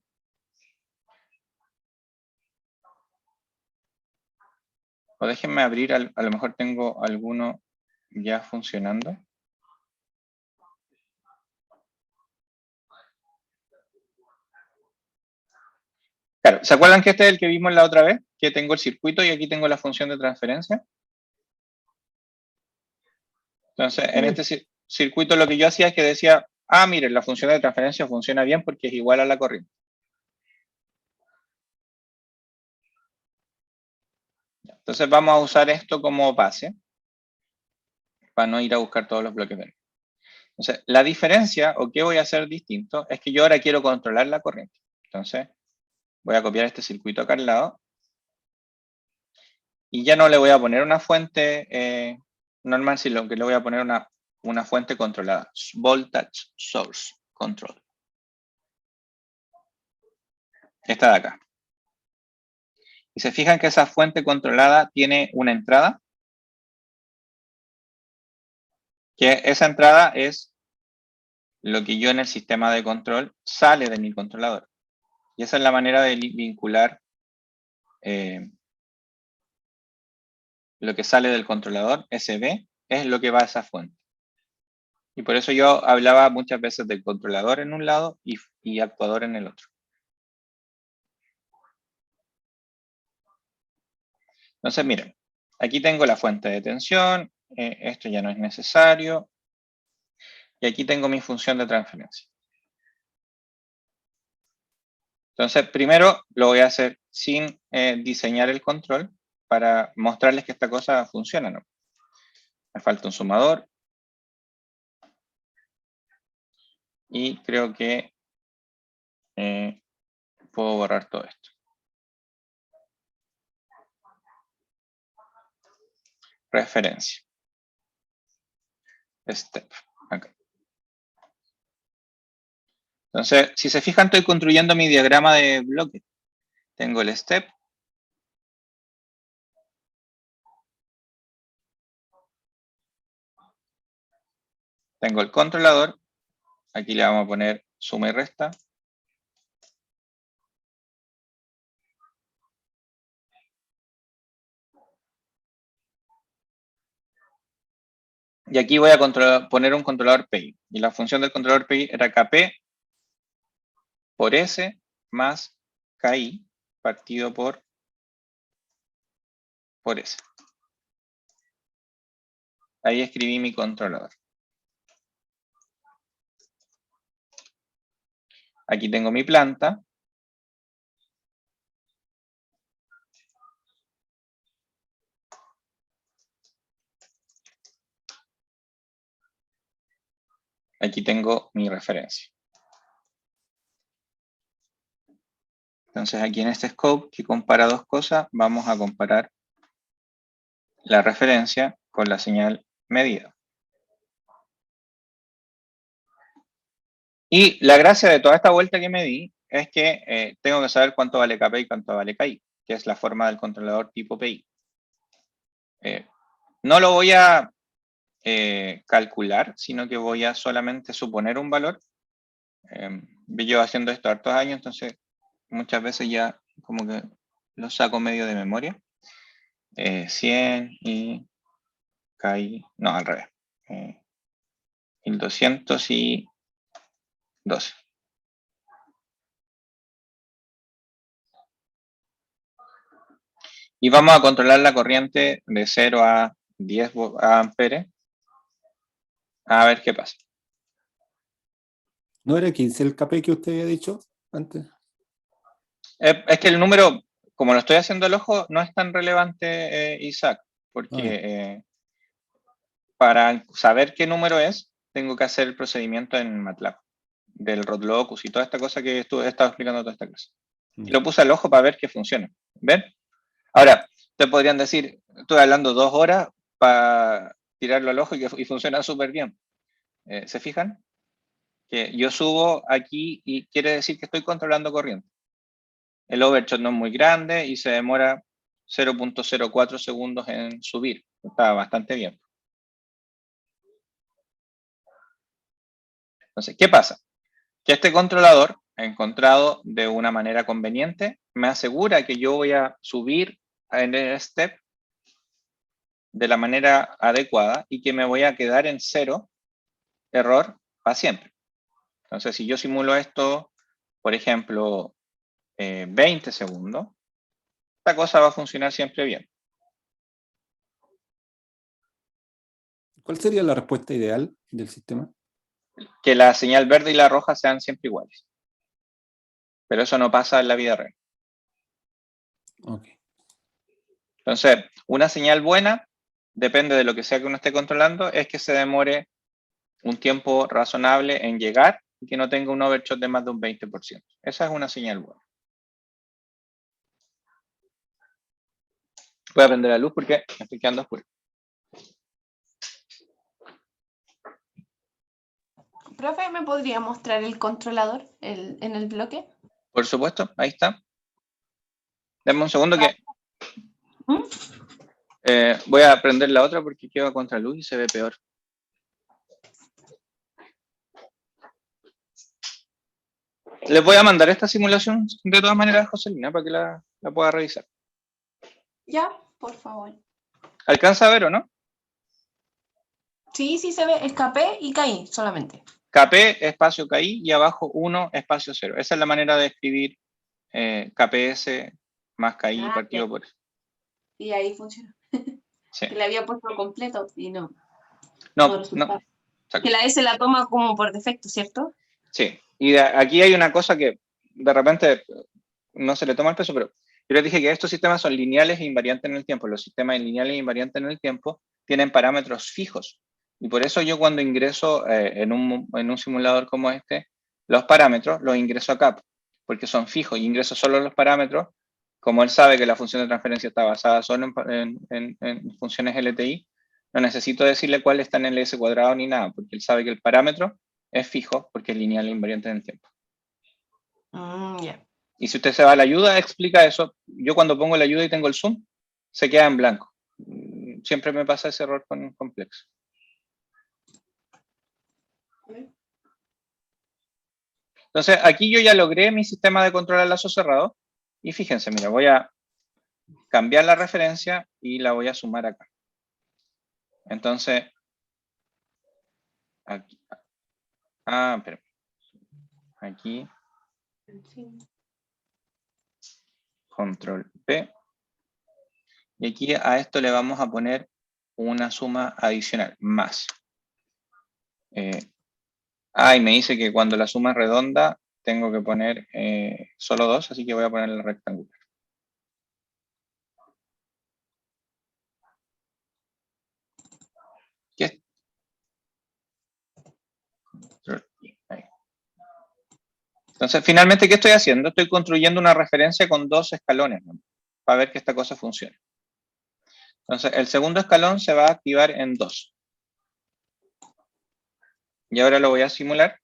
O déjenme abrir, a lo mejor tengo alguno ya funcionando. Claro, ¿se acuerdan que este es el que vimos la otra vez? Que tengo el circuito y aquí tengo la función de transferencia. Entonces, en este circuito lo que yo hacía es que decía, ah, miren, la función de transferencia funciona bien porque es igual a la corriente. Entonces vamos a usar esto como base para no ir a buscar todos los bloques de nuevo. Entonces, la diferencia, o qué voy a hacer distinto, es que yo ahora quiero controlar la corriente. Entonces, voy a copiar este circuito acá al lado. Y ya no le voy a poner una fuente normal, sino que le voy a poner una fuente controlada. Voltage Source Control. Esta de acá. Y se fijan que esa fuente controlada tiene una entrada. Que esa entrada es lo que yo en el sistema de control sale de mi controlador. Y esa es la manera de vincular lo que sale del controlador, SB, es lo que va a esa fuente. Y por eso yo hablaba muchas veces del controlador en un lado y actuador en el otro. Entonces, miren, aquí tengo la fuente de tensión, esto ya no es necesario, y aquí tengo mi función de transferencia. Entonces, primero lo voy a hacer sin diseñar el control para mostrarles que esta cosa funciona, ¿no? Me falta un sumador. Y creo que puedo borrar todo esto. Referencia. Step. Okay. Entonces, si se fijan, estoy construyendo mi diagrama de bloque. Tengo el step. Tengo el controlador. Aquí le vamos a poner suma y resta. Y aquí voy a poner un controlador PI. Y la función del controlador PI era KP por S más KI partido por S. Ahí escribí mi controlador. Aquí tengo mi planta. Aquí tengo mi referencia. Entonces aquí en este scope que compara dos cosas, vamos a comparar la referencia con la señal medida. Y la gracia de toda esta vuelta que me di es que tengo que saber cuánto vale KP y cuánto vale KI, que es la forma del controlador tipo PI. No lo voy a calcular, sino que voy a solamente suponer un valor. Llevo haciendo esto hartos años, entonces muchas veces ya como que lo saco medio de memoria. 100 y KI, no, al revés. 1200 y 12. Y vamos a controlar la corriente de 0 a 10 amperes, a ver qué pasa. ¿No era 15 el KP que usted había dicho antes? Es que el número, como lo estoy haciendo al ojo, no es tan relevante, Isaac, porque para saber qué número es, tengo que hacer el procedimiento en MATLAB, del ROT-locus y toda esta cosa que he estado explicando toda esta clase. Y lo puse al ojo para ver que funciona. ¿Ven? Ahora, te podrían decir, estoy hablando 2 horas para tirarlo al ojo y funciona súper bien. ¿Se fijan? Que yo subo aquí y quiere decir que estoy controlando corriente. El overshot no es muy grande y se demora 0.04 segundos en subir. Está bastante bien. Entonces, ¿qué pasa? Que este controlador, encontrado de una manera conveniente, me asegura que yo voy a subir en el step de la manera adecuada y que me voy a quedar en 0 error para siempre. Entonces, si yo simulo esto, por ejemplo, 20 segundos, esta cosa va a funcionar siempre bien. ¿Cuál sería la respuesta ideal del sistema? Que la señal verde y la roja sean siempre iguales. Pero eso no pasa en la vida real. Okay. Entonces, una señal buena, depende de lo que sea que uno esté controlando, es que se demore un tiempo razonable en llegar y que no tenga un overshot de más de un 20%. Esa es una señal buena. Voy a prender la luz porque me estoy quedando oscuro. Profe, ¿me podría mostrar el controlador en el bloque? Por supuesto, ahí está. Dame un segundo que voy a prender la otra porque queda contra luz y se ve peor. Les voy a mandar esta simulación de todas maneras a Joselina para que la pueda revisar. Ya, por favor. ¿Alcanza a ver o no? Sí, sí se ve, escapé y caí solamente. KP, espacio KI y abajo 1, espacio 0. Esa es la manera de escribir KPS más KI partido por eso. Y ahí funciona. Sí. Que le había puesto completo y no. No. Que la S la toma como por defecto, ¿cierto? Sí. Y aquí hay una cosa que de repente no se le toma el peso, pero yo les dije que estos sistemas son lineales e invariantes en el tiempo. Los sistemas lineales e invariantes en el tiempo tienen parámetros fijos. Y por eso yo cuando ingreso en un simulador como este, los parámetros los ingreso acá, porque son fijos y ingreso solo los parámetros. Como él sabe que la función de transferencia está basada solo en funciones LTI, no necesito decirle cuál está en el S cuadrado ni nada, porque él sabe que el parámetro es fijo porque es lineal e invariante en el tiempo. Y si usted se va a la ayuda, explica eso. Yo cuando pongo la ayuda y tengo el zoom, se queda en blanco. Siempre me pasa ese error con Complex. Entonces, aquí yo ya logré mi sistema de control al lazo cerrado. Y fíjense, mira, voy a cambiar la referencia y la voy a sumar acá. Entonces, aquí. Pero aquí. Control P. Y aquí a esto le vamos a poner una suma adicional, más. Y me dice que cuando la suma es redonda, tengo que poner solo 2, así que voy a poner la rectangular. ¿Qué? Entonces, finalmente, ¿qué estoy haciendo? Estoy construyendo una referencia con 2 escalones, ¿no? Para ver que esta cosa funcione. Entonces, el segundo escalón se va a activar en 2. Y ahora lo voy a simular.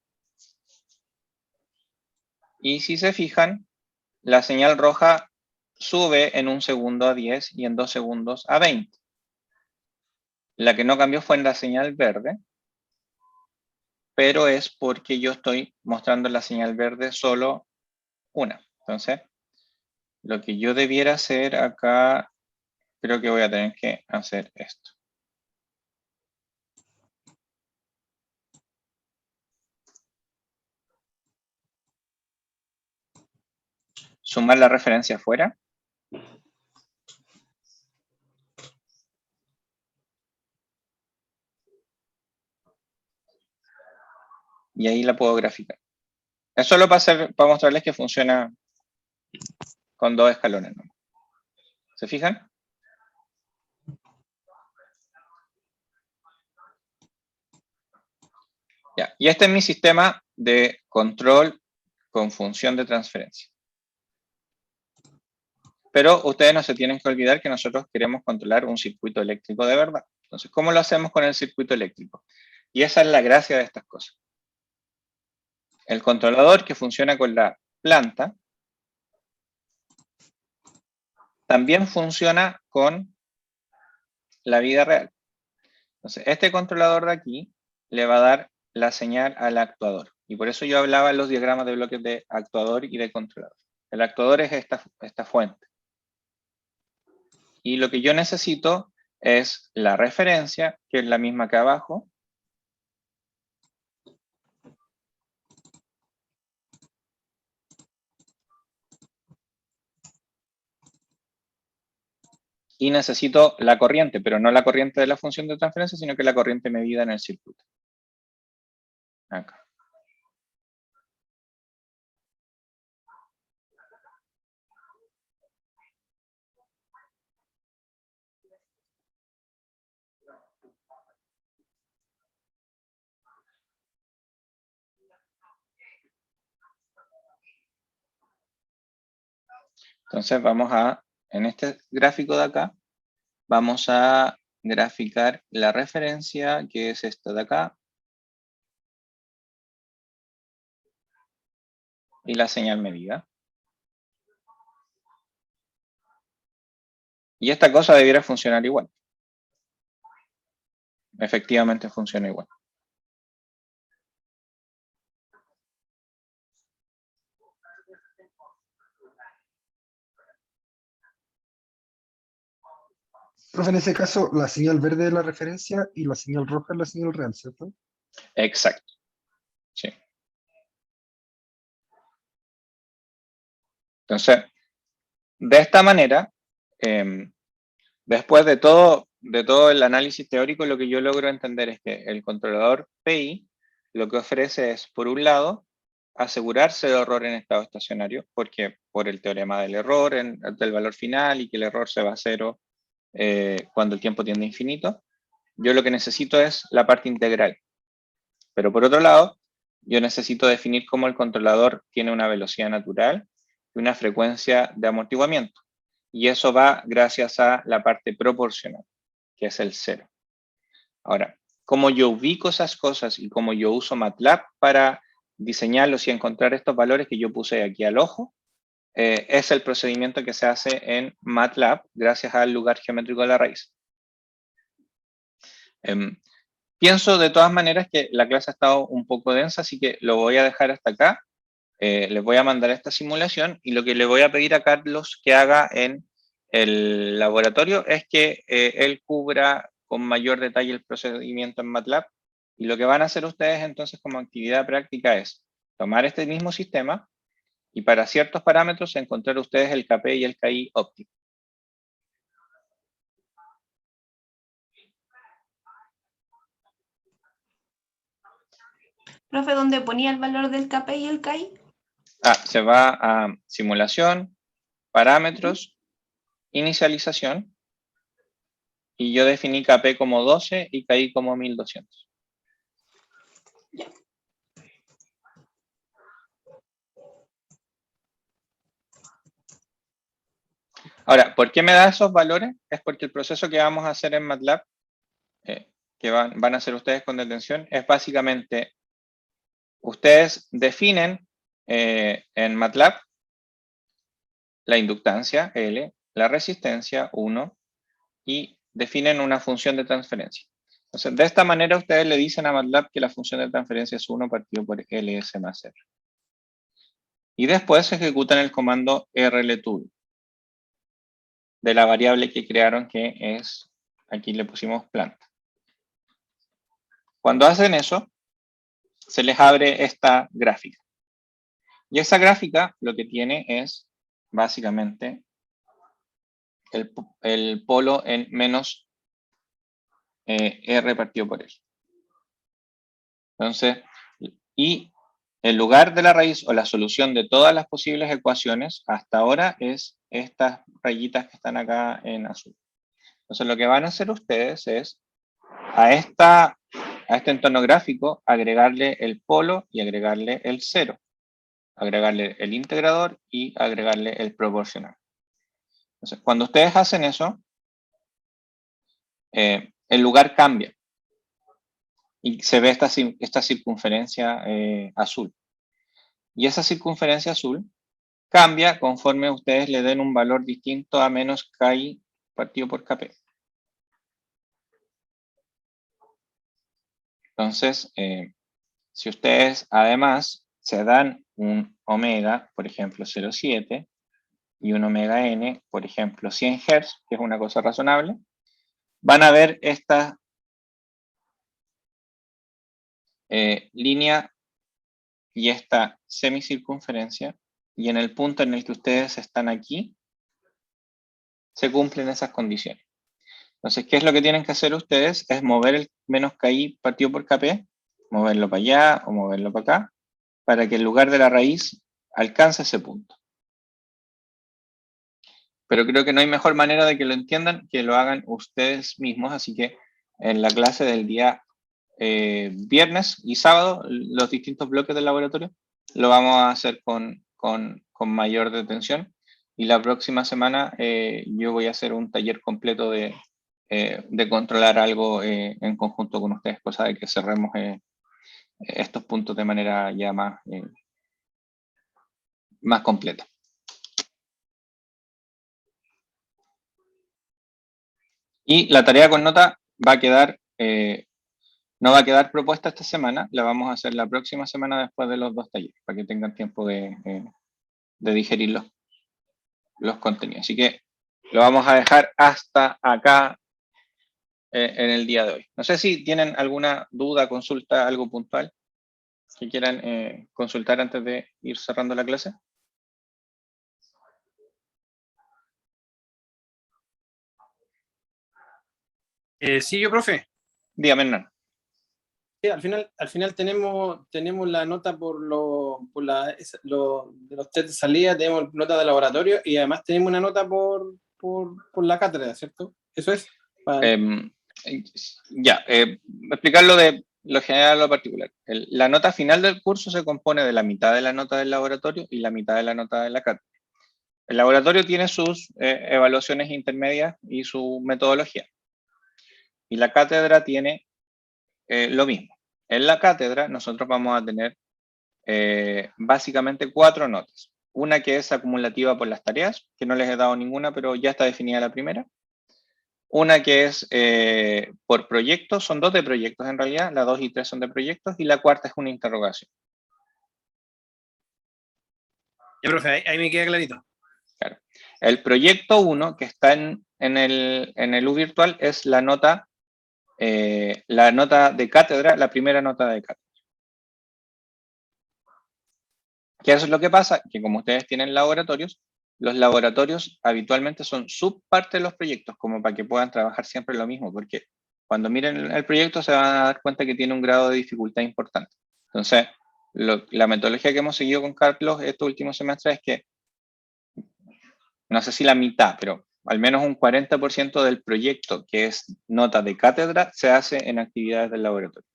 Y si se fijan, la señal roja sube en 1 segundo a 10 y en 2 segundos a 20. La que no cambió fue en la señal verde, pero es porque yo estoy mostrando la señal verde solo una. Entonces, lo que yo debiera hacer acá, creo que voy a tener que hacer esto. Sumar la referencia afuera. y ahí la puedo graficar. Es solo para mostrarles que funciona con 2 escalones, ¿no? ¿Se fijan? Ya, y este es mi sistema de control con función de transferencia. Pero ustedes no se tienen que olvidar que nosotros queremos controlar un circuito eléctrico de verdad. Entonces, ¿cómo lo hacemos con el circuito eléctrico? Y esa es la gracia de estas cosas. El controlador que funciona con la planta también funciona con la vida real. Entonces, este controlador de aquí le va a dar la señal al actuador. Y por eso yo hablaba en los diagramas de bloques de actuador y de controlador. El actuador es esta fuente. Y lo que yo necesito es la referencia, que es la misma que abajo. Y necesito la corriente, pero no la corriente de la función de transferencia, sino que la corriente medida en el circuito. Acá. Entonces vamos a, en este gráfico de acá, vamos a graficar la referencia, que es esta de acá, y la señal medida. Y esta cosa debiera funcionar igual. Efectivamente funciona igual. Profe, en ese caso, la señal verde es la referencia y la señal roja es la señal real, ¿cierto? Exacto. Sí. Entonces, de esta manera, después de todo el análisis teórico, lo que yo logro entender es que el controlador PI lo que ofrece es, por un lado, asegurarse de error en estado estacionario, porque por el teorema del error, del valor final, y que el error se va a cero cuando el tiempo tiende a infinito, yo lo que necesito es la parte integral. Pero por otro lado, yo necesito definir cómo el controlador tiene una velocidad natural y una frecuencia de amortiguamiento. Y eso va gracias a la parte proporcional, que es el cero. Ahora, cómo yo ubico esas cosas y cómo yo uso MATLAB para diseñarlos y encontrar estos valores que yo puse aquí al ojo, es el procedimiento que se hace en MATLAB gracias al lugar geométrico de la raíz. Pienso de todas maneras que la clase ha estado un poco densa, así que lo voy a dejar hasta acá. Les voy a mandar esta simulación y lo que le voy a pedir a Carlos que haga en el laboratorio es que él cubra con mayor detalle el procedimiento en MATLAB, y lo que van a hacer ustedes entonces como actividad práctica es tomar este mismo sistema y para ciertos parámetros encontrar ustedes el KP y el KI óptimo. Profe, ¿dónde ponía el valor del KP y el KI? Se va a simulación, parámetros, inicialización, y yo definí KP como 12 y KI como 1200. Ya. Ahora, ¿por qué me da esos valores? Es porque el proceso que vamos a hacer en MATLAB, que van a hacer ustedes con detención, es básicamente, ustedes definen en MATLAB la inductancia, L, la resistencia, 1, y definen una función de transferencia. Entonces, de esta manera ustedes le dicen a MATLAB que la función de transferencia es 1 partido por LS más R. Y después ejecutan el comando rltool de la variable que crearon, que es, aquí le pusimos planta. Cuando hacen eso, se les abre esta gráfica. Y esa gráfica lo que tiene es básicamente el polo en menos R partido por L. Entonces, Y el lugar de la raíz o la solución de todas las posibles ecuaciones hasta ahora es estas rayitas que están acá en azul. Entonces lo que van a hacer ustedes es a este entorno gráfico agregarle el polo y agregarle el cero. Agregarle el integrador y agregarle el proporcional. Entonces, cuando ustedes hacen eso, el lugar cambia. Y se ve esta circunferencia azul. Y esa circunferencia azul cambia conforme ustedes le den un valor distinto a menos KI partido por KP. Entonces, si ustedes además se dan un omega, por ejemplo 0,7, y un omega n, por ejemplo 100 Hz, que es una cosa razonable, van a ver esta línea y esta semicircunferencia, y en el punto en el que ustedes están aquí, se cumplen esas condiciones. Entonces, ¿qué es lo que tienen que hacer ustedes? Es mover el menos KI partido por KP, moverlo para allá o moverlo para acá, para que el lugar de la raíz alcance ese punto. Pero creo que no hay mejor manera de que lo entiendan que lo hagan ustedes mismos, así que en la clase del día viernes y sábado, los distintos bloques del laboratorio, lo vamos a hacer con mayor detención. Y la próxima semana yo voy a hacer un taller completo de controlar algo en conjunto con ustedes, cosa de que cerremos estos puntos de manera ya más completa. Y la tarea con nota va a quedar, no va a quedar propuesta esta semana, la vamos a hacer la próxima semana después de los 2 talleres, para que tengan tiempo de digerir los contenidos. Así que lo vamos a dejar hasta acá en el día de hoy. No sé si tienen alguna duda, consulta, algo puntual que quieran consultar antes de ir cerrando la clase. Sí, yo, profe. Dígame, Hernán. Sí, al final tenemos la nota por de los test de salida, tenemos nota de laboratorio y además tenemos una nota por la cátedra, ¿cierto? ¿Eso es? Explicarlo de lo general a lo particular. La nota final del curso se compone de la mitad de la nota del laboratorio y la mitad de la nota de la cátedra. El laboratorio tiene sus evaluaciones intermedias y su metodología. Y la cátedra tiene lo mismo. En la cátedra nosotros vamos a tener básicamente 4 notas. Una que es acumulativa por las tareas, que no les he dado ninguna, pero ya está definida la primera. Una que es por proyectos, son 2 de proyectos en realidad, la 2 y 3 son de proyectos, y la cuarta es una interrogación. Ya, profe, ahí me queda clarito. Claro. El proyecto 1, que está en el U virtual, es la nota de cátedra, la primera nota de cátedra. ¿Qué es lo que pasa? Que como ustedes tienen laboratorios, los laboratorios habitualmente son subparte de los proyectos, como para que puedan trabajar siempre lo mismo, porque cuando miren el proyecto se van a dar cuenta que tiene un grado de dificultad importante. Entonces, la metodología que hemos seguido con Carlos este último semestre es que, no sé si la mitad, pero al menos un 40% del proyecto, que es nota de cátedra, se hace en actividades del laboratorio.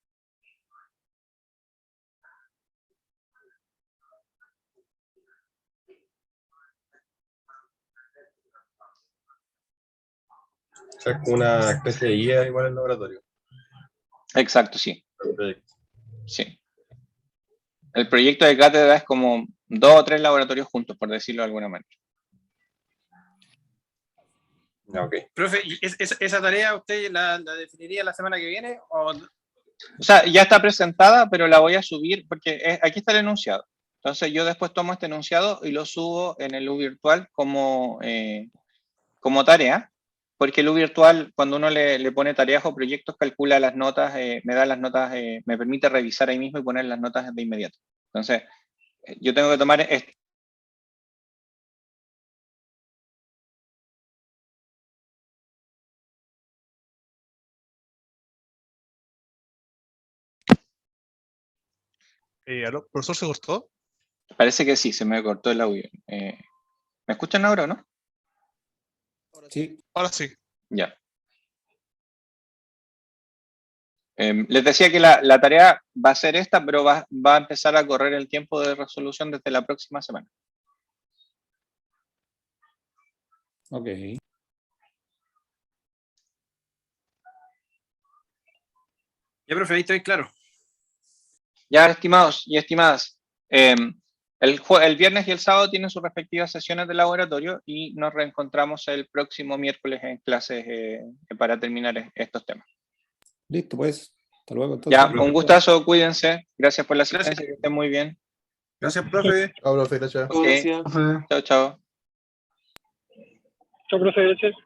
O sea, es como una especie de guía igual en el laboratorio. Exacto, sí. Sí. El proyecto de cátedra es como 2 o 3 laboratorios juntos, por decirlo de alguna manera. Okay. Profe, ¿y esa tarea usted la definiría la semana que viene? O sea, ya está presentada, pero la voy a subir porque aquí está el enunciado. Entonces yo después tomo este enunciado y lo subo en el U virtual como tarea, porque el U virtual, cuando uno le pone tareas o proyectos, calcula las notas, me da las notas, me permite revisar ahí mismo y poner las notas de inmediato. Entonces, yo tengo que tomar ¿Aló? ¿Profesor se cortó? Parece que sí, se me cortó el audio. ¿Me escuchan ahora o no? Sí. Ahora sí. Ya. Les decía que la tarea va a ser esta, pero va a empezar a correr el tiempo de resolución desde la próxima semana. Ok. Ya, profe, ahí estoy claro. Ya, estimados y estimadas, el viernes y el sábado tienen sus respectivas sesiones de laboratorio y nos reencontramos el próximo miércoles en clases para terminar estos temas. Listo, pues. Hasta luego. Entonces. Ya, un gustazo, cuídense. Gracias por la asistencia, que estén muy bien. Gracias, profe. Chao, profe, gracias. Ok. Chao, chao. Chao, profe, gracias.